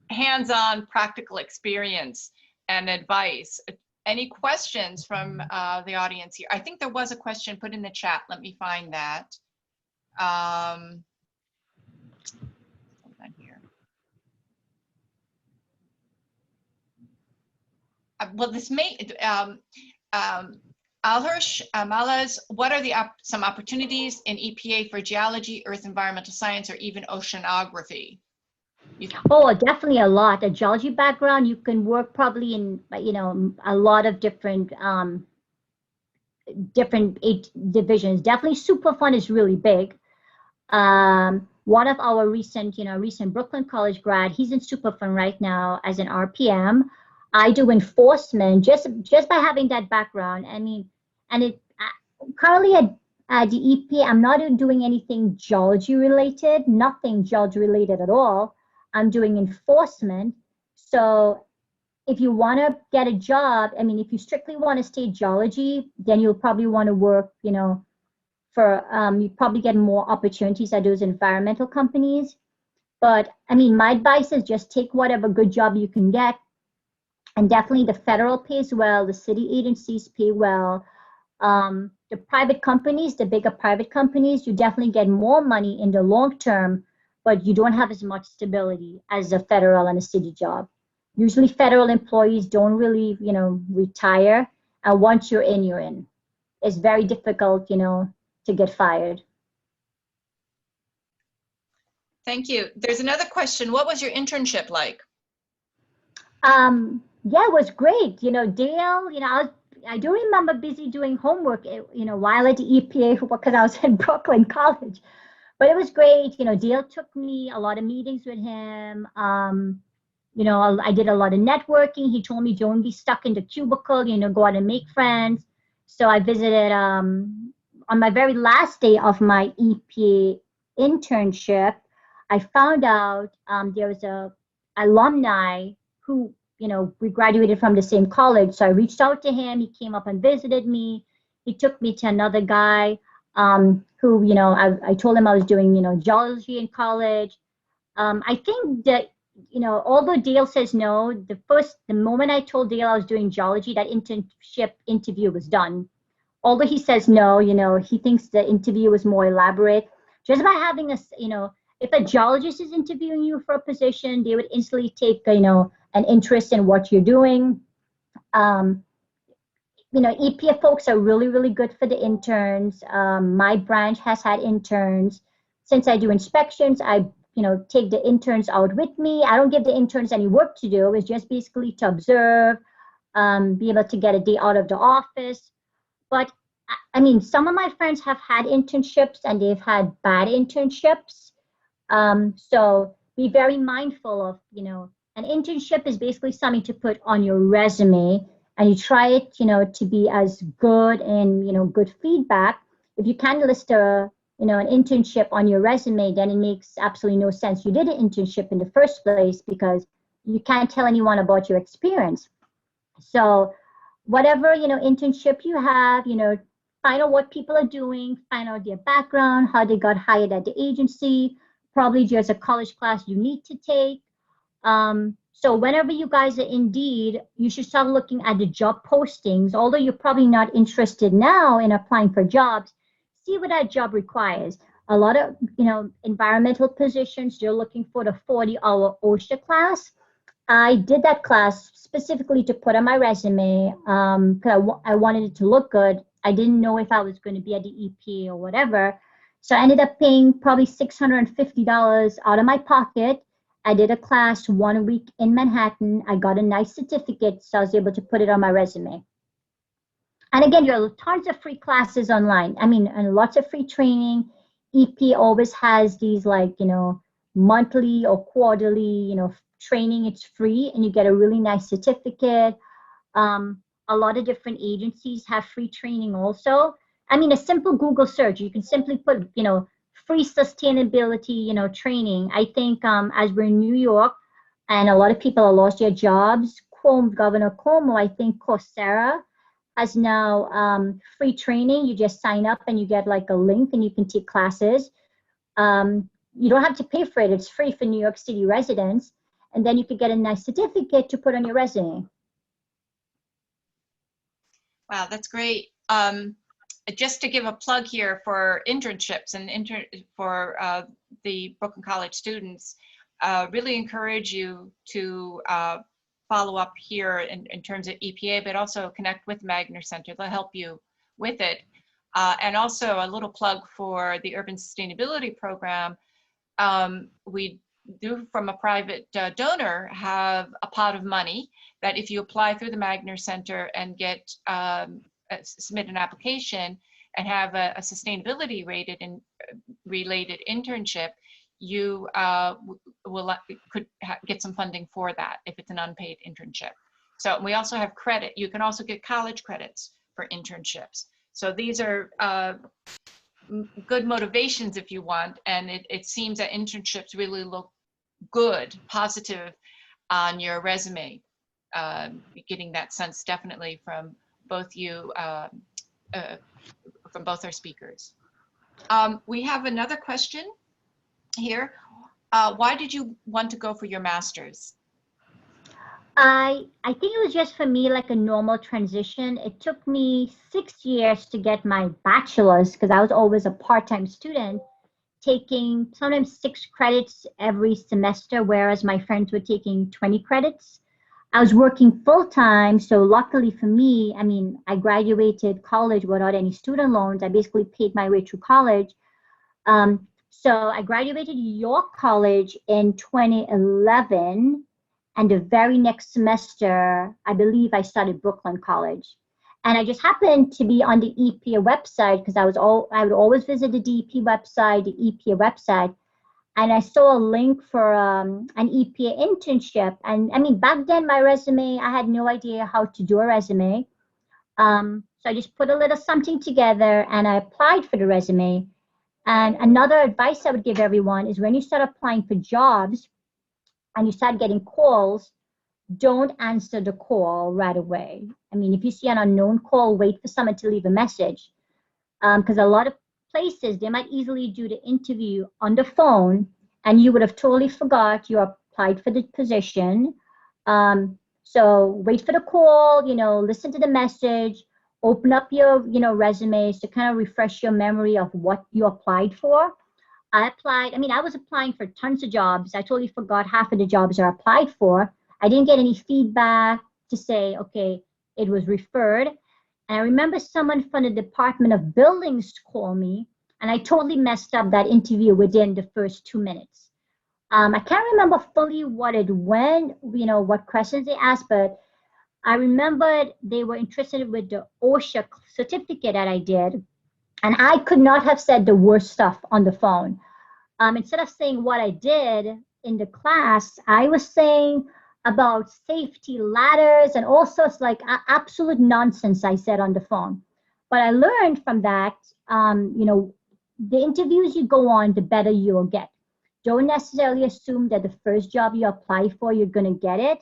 B: hands-on practical experience and advice. Any questions from the audience here? I think there was a question put in the chat. Let me find that. Hold on here. Well, this may, Alhirsch, Malas, what are some opportunities in EPA for geology, earth environmental science, or even oceanography?
E: Oh, definitely a lot. A geology background, you can work probably in, a lot of different divisions. Definitely Superfund is really big. One of our recent Brooklyn College grad, he's in Superfund right now as an RPM. I do enforcement just by having that background. Currently at the EPA, I'm not doing anything geology related, nothing geology related at all. I'm doing enforcement. So if you want to get a job, if you strictly want to stay geology, then you'll probably want to work, you probably get more opportunities at those environmental companies. But my advice is just take whatever good job you can get. And definitely the federal pays well, the city agencies pay well. The private companies, the bigger private companies, you definitely get more money in the long term, but you don't have as much stability as a federal and a city job. Usually federal employees don't really, retire. And once you're in, you're in. It's very difficult, to get fired.
B: Thank you. There's another question. What was your internship like?
E: Yeah, it was great. Dale, I do remember busy doing homework, while at the EPA because I was in Brooklyn College. But it was great. Dale took me a lot of meetings with him. I did a lot of networking. He told me don't be stuck in the cubicle, go out and make friends. So I visited on my very last day of my EPA internship, I found out there was a alumni who, we graduated from the same college. So I reached out to him. He came up and visited me. He took me to another guy who, I told him I was doing, geology in college. I think that, although Dale says no, the moment I told Dale I was doing geology, that internship interview was done. Although he says no, he thinks the interview was more elaborate. Just by having if a geologist is interviewing you for a position, they would instantly take, an interest in what you're doing. EPA folks are really, really good for the interns. My branch has had interns. Since I do inspections, I take the interns out with me. I don't give the interns any work to do. It's just basically to observe, be able to get a day out of the office. But I mean, some of my friends have had internships and they've had bad internships. So be very mindful of, an internship is basically something to put on your resume, and you try it, to be as good and, good feedback. If you can't list an internship on your resume, then it makes absolutely no sense. You did an internship in the first place because you can't tell anyone about your experience. So whatever, internship you have, find out what people are doing, find out their background, how they got hired at the agency. Probably there's a college class you need to take. So whenever you guys are Indeed, you should start looking at the job postings. Although you're probably not interested now in applying for jobs, see what that job requires. A lot of, environmental positions, you're looking for the 40-hour OSHA class. I did that class specifically to put on my resume because I wanted it to look good. I didn't know if I was going to be at the EPA or whatever. So I ended up paying probably $650 out of my pocket. I did a class 1 week in Manhattan. I got a nice certificate, so I was able to put it on my resume. And again, there are tons of free classes online. I mean, and lots of free training. EPA always has these monthly or quarterly, training. It's free and you get a really nice certificate. A lot of different agencies have free training also. I mean, a simple Google search, you can simply put, free sustainability, training. I think as we're in New York and a lot of people have lost their jobs, Governor Cuomo, I think Coursera has now free training. You just sign up and you get like a link and you can take classes. You don't have to pay for it. It's free for New York City residents. And then you could get a nice certificate to put on your resume.
B: Wow, that's great. Just to give a plug here for internships and for the Brooklyn College students, really encourage you to follow up here in terms of EPA, but also connect with Magner Center. They'll help you with it. And also a little plug for the Urban Sustainability Program. We do, from a private donor, have a pot of money that if you apply through the Magner Center and get submit an application and have a sustainability related internship, you could get some funding for that if it's an unpaid internship. So we also have credit. You can also get college credits for internships. So these are good motivations if you want, and it seems that internships really look good, positive on your resume. Getting that sense definitely from both you, from both our speakers. We have another question here. Why did you want to go for your master's?
E: I think it was just for me like a normal transition. It took me 6 years to get my bachelor's because I was always a part-time student, taking sometimes 6 credits every semester, whereas my friends were taking 20 credits. I was working full-time, so luckily for me, I mean, I graduated college without any student loans. I basically paid my way through college. So I graduated York College in 2011, and the very next semester, I believe I started Brooklyn College. And I just happened to be on the EPA website because I would always visit the DEP website, the EPA website, and I saw a link for an EPA internship. And I mean, back then my resume, I had no idea how to do a resume. So I just put a little something together and I applied for the resume. And another advice I would give everyone is when you start applying for jobs and you start getting calls, don't answer the call right away. I mean, if you see an unknown call, wait for someone to leave a message. Because a lot of places, they might easily do the interview on the phone and you would have totally forgot you applied for the position. So wait for the call, listen to the message, open up your, resumes to kind of refresh your memory of what you applied for. I was applying for tons of jobs. I totally forgot half of the jobs I applied for. I didn't get any feedback to say, okay, it was referred. And I remember someone from the Department of Buildings called me, and I totally messed up that interview within the first 2 minutes. I can't remember fully what it went, what questions they asked, but I remembered they were interested with the OSHA certificate that I did, and I could not have said the worst stuff on the phone. Instead of saying what I did in the class, I was saying about safety ladders and all sorts like absolute nonsense I said on the phone. But I learned from that, the interviews you go on, the better you'll get. Don't necessarily assume that the first job you apply for, you're going to get it.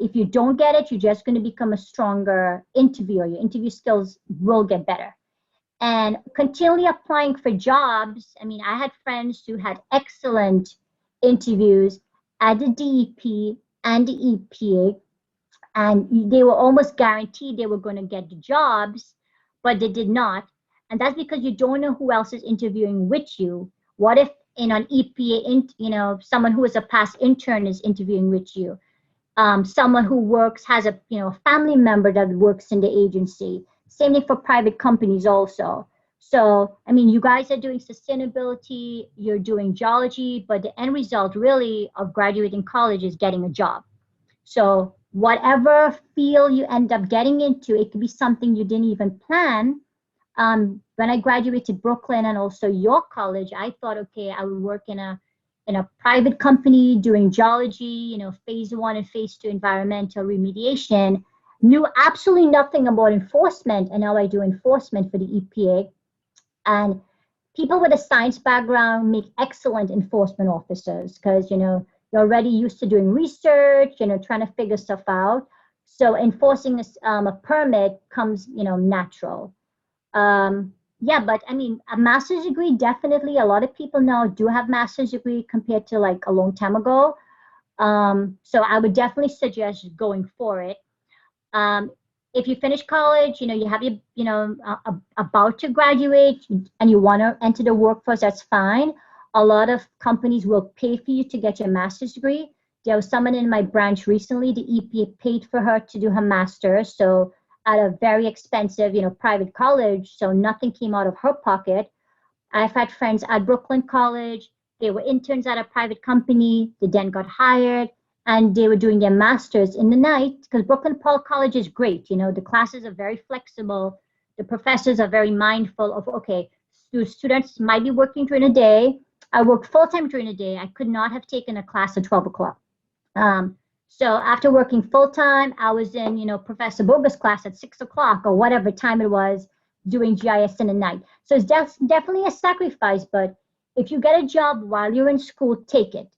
E: If you don't get it, you're just going to become a stronger interviewer. Your interview skills will get better. And continually applying for jobs. I mean, I had friends who had excellent interviews at the DEP and the EPA, and they were almost guaranteed they were going to get the jobs, but they did not. And that's because you don't know who else is interviewing with you. What if in an EPA, someone who is a past intern is interviewing with you? Someone who has a family member that works in the agency. Same thing for private companies also. So, I mean, you guys are doing sustainability, you're doing geology, but the end result really of graduating college is getting a job. So whatever field you end up getting into, it could be something you didn't even plan. When I graduated Brooklyn and also York College, I thought, okay, I would work in a private company doing geology, phase 1 and phase 2 environmental remediation. Knew absolutely nothing about enforcement, and now I do enforcement for the EPA. And people with a science background make excellent enforcement officers because, you're already used to doing research, trying to figure stuff out. So enforcing a permit comes, natural. Yeah, but I mean, a master's degree, definitely a lot of people now do have master's degree compared to like a long time ago. So I would definitely suggest going for it. If you finish college, you have your, about to graduate and you want to enter the workforce, that's fine. A lot of companies will pay for you to get your master's degree. There was someone in my branch recently, the EPA paid for her to do her master's. So at a very expensive, private college. So nothing came out of her pocket. I've had friends at Brooklyn College. They were interns at a private company. They then got hired. And they were doing their masters in the night because Brooklyn College is great. The classes are very flexible. The professors are very mindful of, okay, students might be working during the day. I worked full-time during the day. I could not have taken a class at 12 o'clock. So after working full-time, I was in, Professor Boga's class at 6 o'clock or whatever time it was, doing GIS in the night. So it's definitely a sacrifice, but if you get a job while you're in school, take it.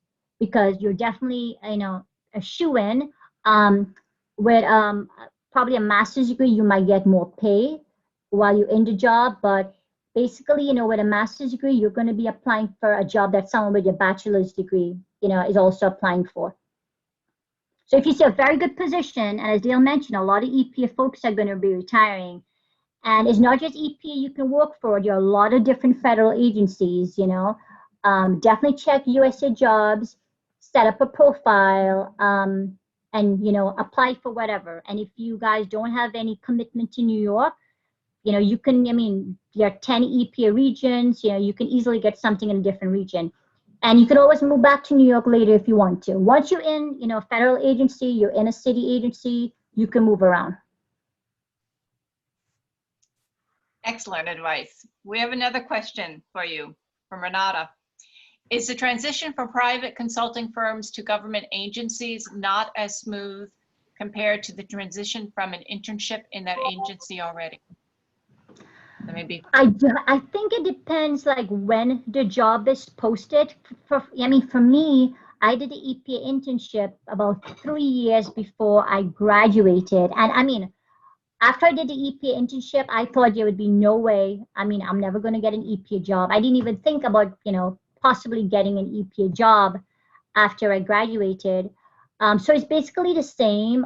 E: Because you're definitely, a shoo-in. With probably a master's degree, you might get more pay while you're in the job. But basically, with a master's degree, you're going to be applying for a job that someone with a bachelor's degree, is also applying for. So if you see a very good position, and as Dale mentioned, a lot of EPA folks are going to be retiring. And it's not just EPA you can work for. There are a lot of different federal agencies, Definitely check Usajobs. Set up a profile, and apply for whatever. And if you guys don't have any commitment to New York, you can. There are 10 EPA regions. You can easily get something in a different region, and you can always move back to New York later if you want to. Once you're in, a federal agency, you're in a city agency, you can move around.
B: Excellent advice. We have another question for you from Renata. Is the transition from private consulting firms to government agencies not as smooth compared to the transition from an internship in that agency already? So maybe.
E: I think it depends like when the job is posted. I mean, for me, I did the EPA internship about 3 years before I graduated. And I mean, after I did the EPA internship, I thought there would be no way. I mean, I'm never going to get an EPA job. I didn't even think about, possibly getting an EPA job after I graduated. So it's basically the same.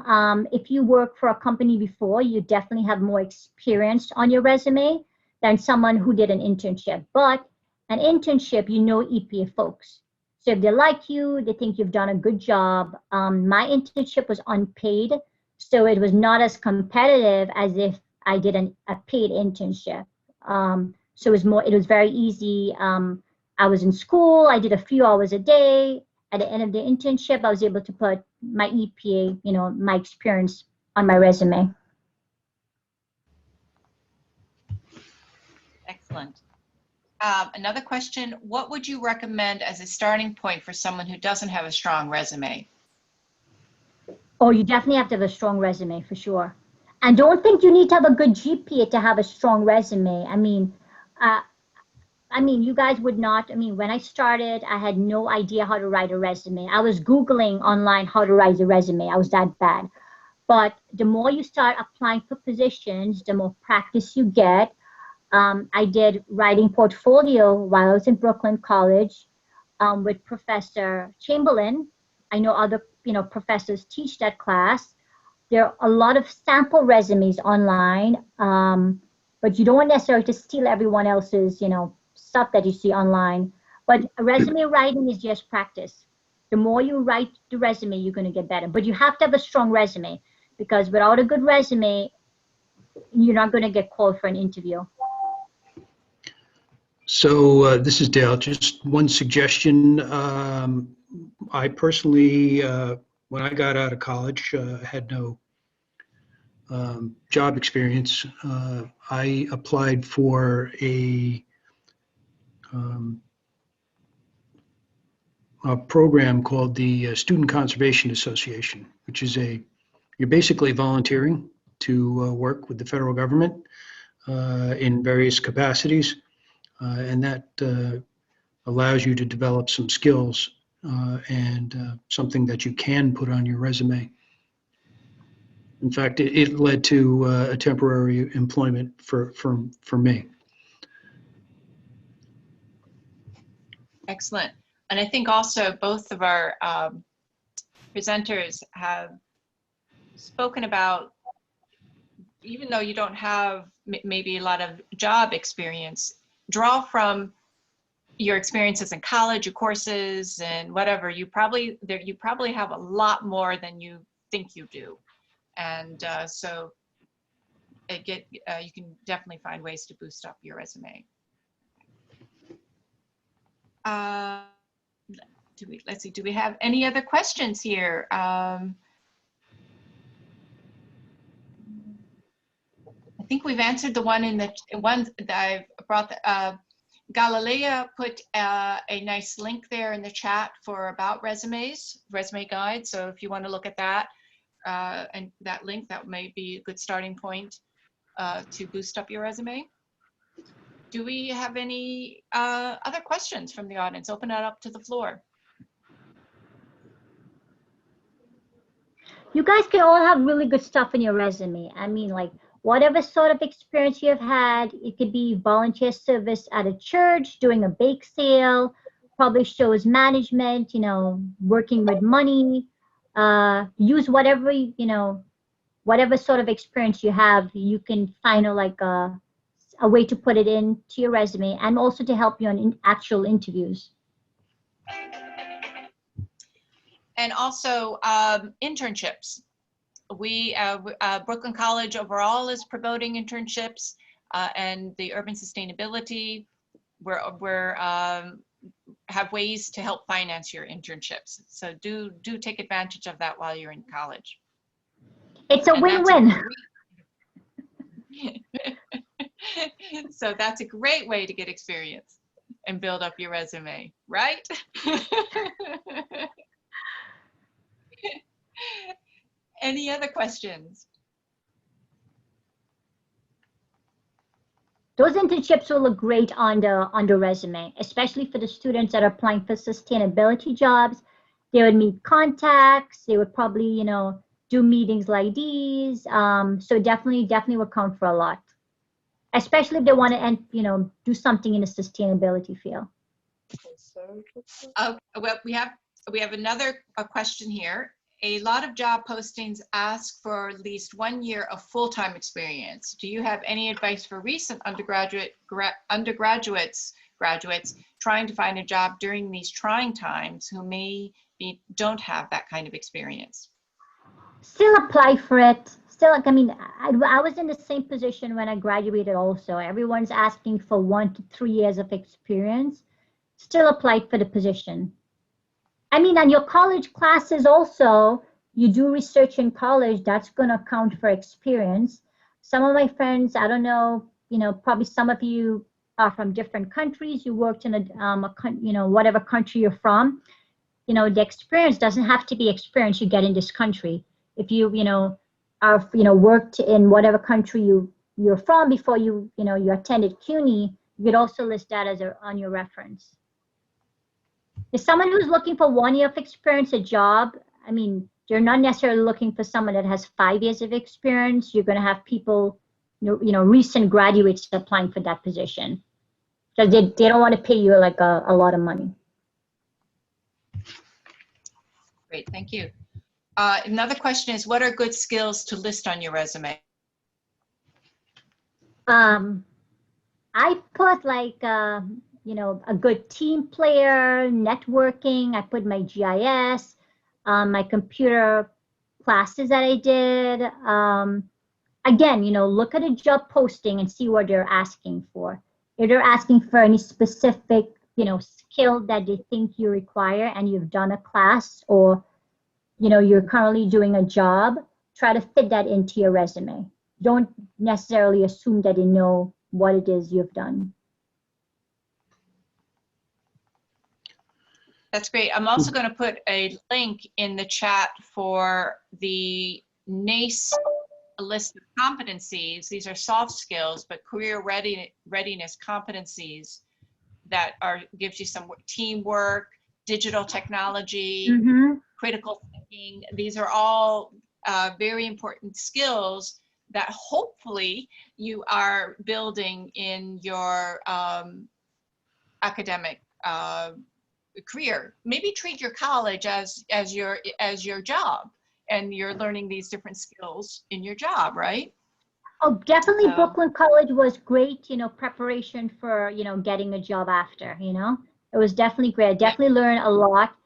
E: If you work for a company before, you definitely have more experience on your resume than someone who did an internship. But an internship, EPA folks. So if they like you, they think you've done a good job. My internship was unpaid, so it was not as competitive as if I did a paid internship. So it was very easy. I was in school, I did a few hours a day. At the end of the internship, I was able to put my EPA, my experience on my resume.
B: Excellent. Another question, what would you recommend as a starting point for someone who doesn't have a strong resume?
E: Oh, you definitely have to have a strong resume for sure. And don't think you need to have a good GPA to have a strong resume. I mean, you guys would not. I mean, when I started, I had no idea how to write a resume. I was Googling online how to write a resume. I was that bad. But the more you start applying for positions, the more practice you get. I did writing portfolio while I was in Brooklyn College with Professor Chamberlain. I know other professors teach that class. There are a lot of sample resumes online, but you don't want necessarily to steal everyone else's stuff that you see online. But resume writing is just practice. The more you write the resume, you're going to get better. But you have to have a strong resume, because without a good resume, you're not going to get called for an interview.
A: So this is Dale. Just one suggestion. I personally, when I got out of college, had no job experience. I applied for a program called the Student Conservation Association, which is you're basically volunteering to work with the federal government in various capacities. And that allows you to develop some skills and something that you can put on your resume. In fact, it led to a temporary employment for me.
B: Excellent. And I think also both of our presenters have spoken about, even though you don't have maybe a lot of job experience, draw from your experiences in college, your courses, and whatever. You probably have a lot more than you think you do, and so you can definitely find ways to boost up your resume. Let's see. Do we have any other questions here? I think we've answered the one that I brought. Galilea put a nice link there in the chat for about resumes, resume guide. So if you want to look at that and that link, that may be a good starting point to boost up your resume. Do we have any other questions from the audience? Open it up to the floor.
E: You guys can all have really good stuff in your resume. I mean, like, whatever sort of experience you've had, it could be volunteer service at a church, doing a bake sale, probably shows management, working with money. Use whatever, whatever sort of experience you have, you can find a way to put it into your resume, and also to help you on actual interviews.
B: And also internships. Brooklyn College overall is promoting internships, and the urban sustainability, we're have ways to help finance your internships. So do take advantage of that while you're in college.
E: It's a win-win.
B: So that's a great way to get experience and build up your resume, right? Any other questions?
E: Those internships will look great on the resume, especially for the students that are applying for sustainability jobs. They would meet contacts. They would probably, do meetings like these. So definitely would count for a lot, especially if they want to, do something in the sustainability field.
B: Well, we have another question here. A lot of job postings ask for at least 1 year of full-time experience. Do you have any advice for recent graduates trying to find a job during these trying times who don't have that kind of experience?
E: Still apply for it. Still, I mean, I was in the same position when I graduated also. Everyone's asking for 1 to 3 years of experience. Still apply for the position. I mean, on your college classes also, you do research in college, that's going to count for experience. Some of my friends, I don't know, probably some of you are from different countries. You worked in whatever country you're from. The experience doesn't have to be experience you get in this country. If you, are, worked in whatever country you're from before you attended CUNY, you could also list that as on your reference. If someone who's looking for 1 year of experience, a job, I mean, you're not necessarily looking for someone that has 5 years of experience. You're going to have people, recent graduates applying for that position because they don't want to pay you like a lot of money.
B: Great, thank you. Another question is, what are good skills to list on your resume?
E: I put like, a good team player, networking. I put my GIS, my computer classes that I did. Again, look at a job posting and see what they're asking for. If they're asking for any specific, skill that they think you require and you've done a class or, you're currently doing a job, try to fit that into your resume. Don't necessarily assume that they know what it is you've done.
B: That's great. I'm also going to put a link in the chat for the NACE list of competencies. These are soft skills, but career readiness competencies that gives you some teamwork, digital technology, critical thinking. These are all very important skills that hopefully you are building in your academic career. Maybe treat your college as your job, and you're learning these different skills in your job, right?
E: Oh, definitely. Brooklyn College was great, preparation for, getting a job after, it was definitely great. I definitely learned a lot.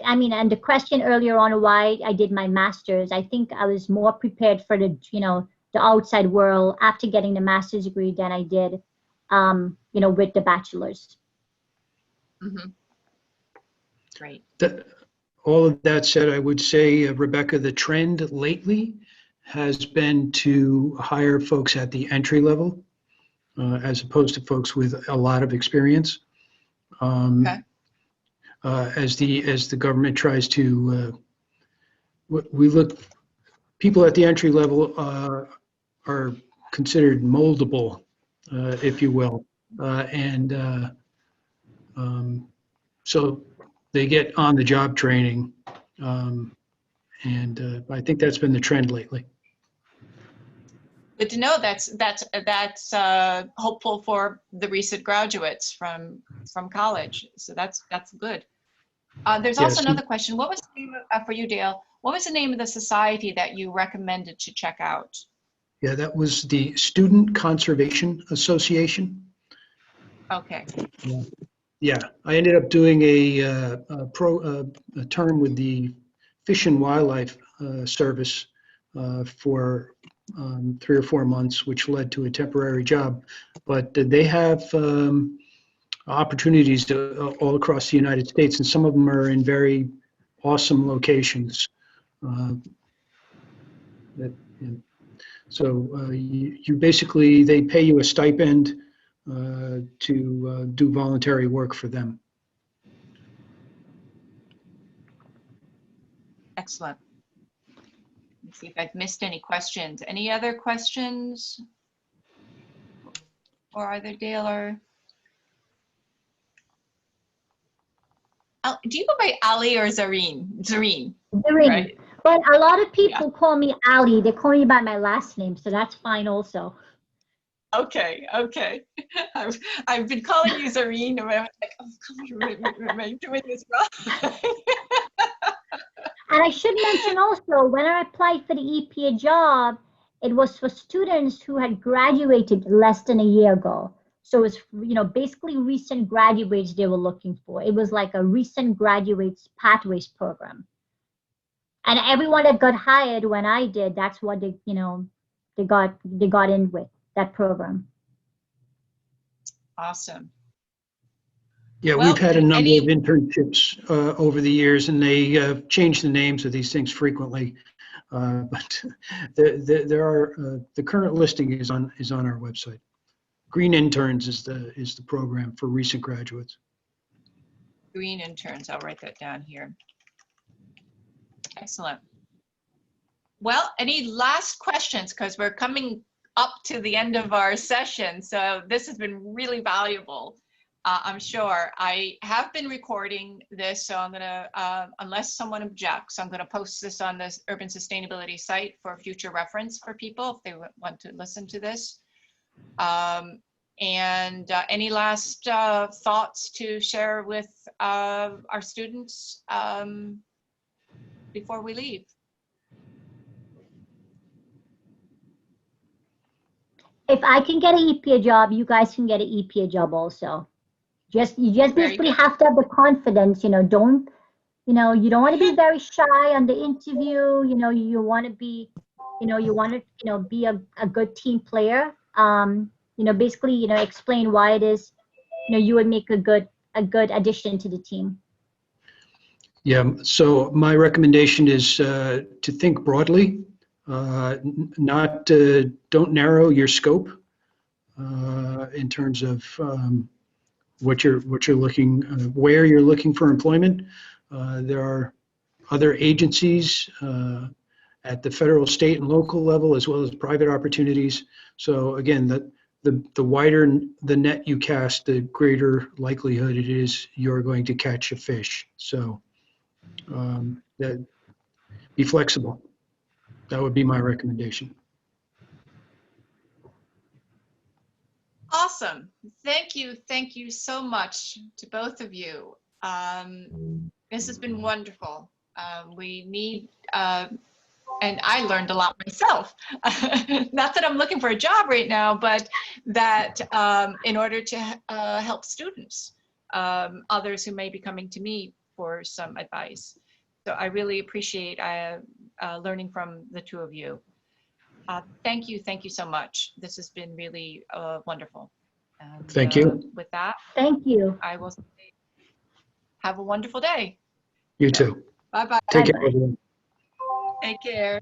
E: I mean, and the question earlier on why I did my master's, I think I was more prepared for the, the outside world after getting the master's degree than I did, with the bachelor's.
B: Mm-hmm. Great.
A: All of that said, I would say, Rebecca, the trend lately has been to hire folks at the entry level as opposed to folks with a lot of experience.
B: Okay.
A: As the government tries to, people at the entry level are considered moldable, if you will, and so they get on the job training, and I think that's been the trend lately.
B: Good to know. That's hopeful for the recent graduates from college. So that's good. There's also another question. What was the name for you, Dale? What was the name of the society that you recommended to check out?
A: Yeah, that was the Student Conservation Association.
B: Okay.
A: Yeah, I ended up doing a term with the Fish and Wildlife Service for 3 or 4 months, which led to a temporary job. But they have opportunities all across the United States, and some of them are in very awesome locations. So you basically, they pay you a stipend to do voluntary work for them.
B: Excellent. Let's see if I've missed any questions. Any other questions? Or either Dale or... Do you go by Ali or Zarine? Zarine.
E: Zarine. Right? But a lot of people call me Ali. They call me by my last name, so that's fine also.
B: Okay, okay. I've been calling you Zarine, and I'm like, oh, come on, am I doing this wrong?
E: And I should mention also, when I applied for the EPA job, it was for students who had graduated less than a year ago. So it's, you know, basically recent graduates they were looking for. It was like a recent graduates pathways program. And everyone that got hired when I did, that's what they, you know, they got in with that program.
B: Awesome.
A: Yeah,
B: Well,
A: we've had a number of internships over the years, and they change the names of these things frequently. But there are the current listing is on our website. Green Interns is the program for recent graduates.
B: Green Interns. I'll write that down here. Excellent. Well, any last questions? Because we're coming up to the end of our session, so this has been really valuable. I'm sure. I have been recording this, so I'm gonna, unless someone objects, I'm gonna post this on the Urban Sustainability site for future reference for people if they want to listen to this. Any last thoughts to share with our students before we leave?
E: If I can get an EPA job, you guys can get an EPA job also. You just basically have to have the confidence, you know, you don't want to be very shy on the interview, you know, you want to be, be a good team player. Basically, explain why it is, you would make a good addition to the team.
A: Yeah, so my recommendation is to think broadly, don't narrow your scope in terms of what you're looking, where you're looking for employment. There are other agencies at the federal, state, and local level, as well as private opportunities. So again, the wider the net you cast, the greater likelihood it is you're going to catch a fish. So be flexible. That would be my recommendation.
B: Awesome. Thank you so much to both of you. This has been wonderful. We need, and I learned a lot myself. Not that I'm looking for a job right now, but that in order to help students, others who may be coming to me for some advice. So I really appreciate learning from the two of you. Thank you so much. This has been really wonderful. And,
A: thank you.
B: With that,
E: thank you.
B: I will say, have a wonderful day.
A: You too.
B: Bye-bye.
A: Take care, everyone.
B: Take care.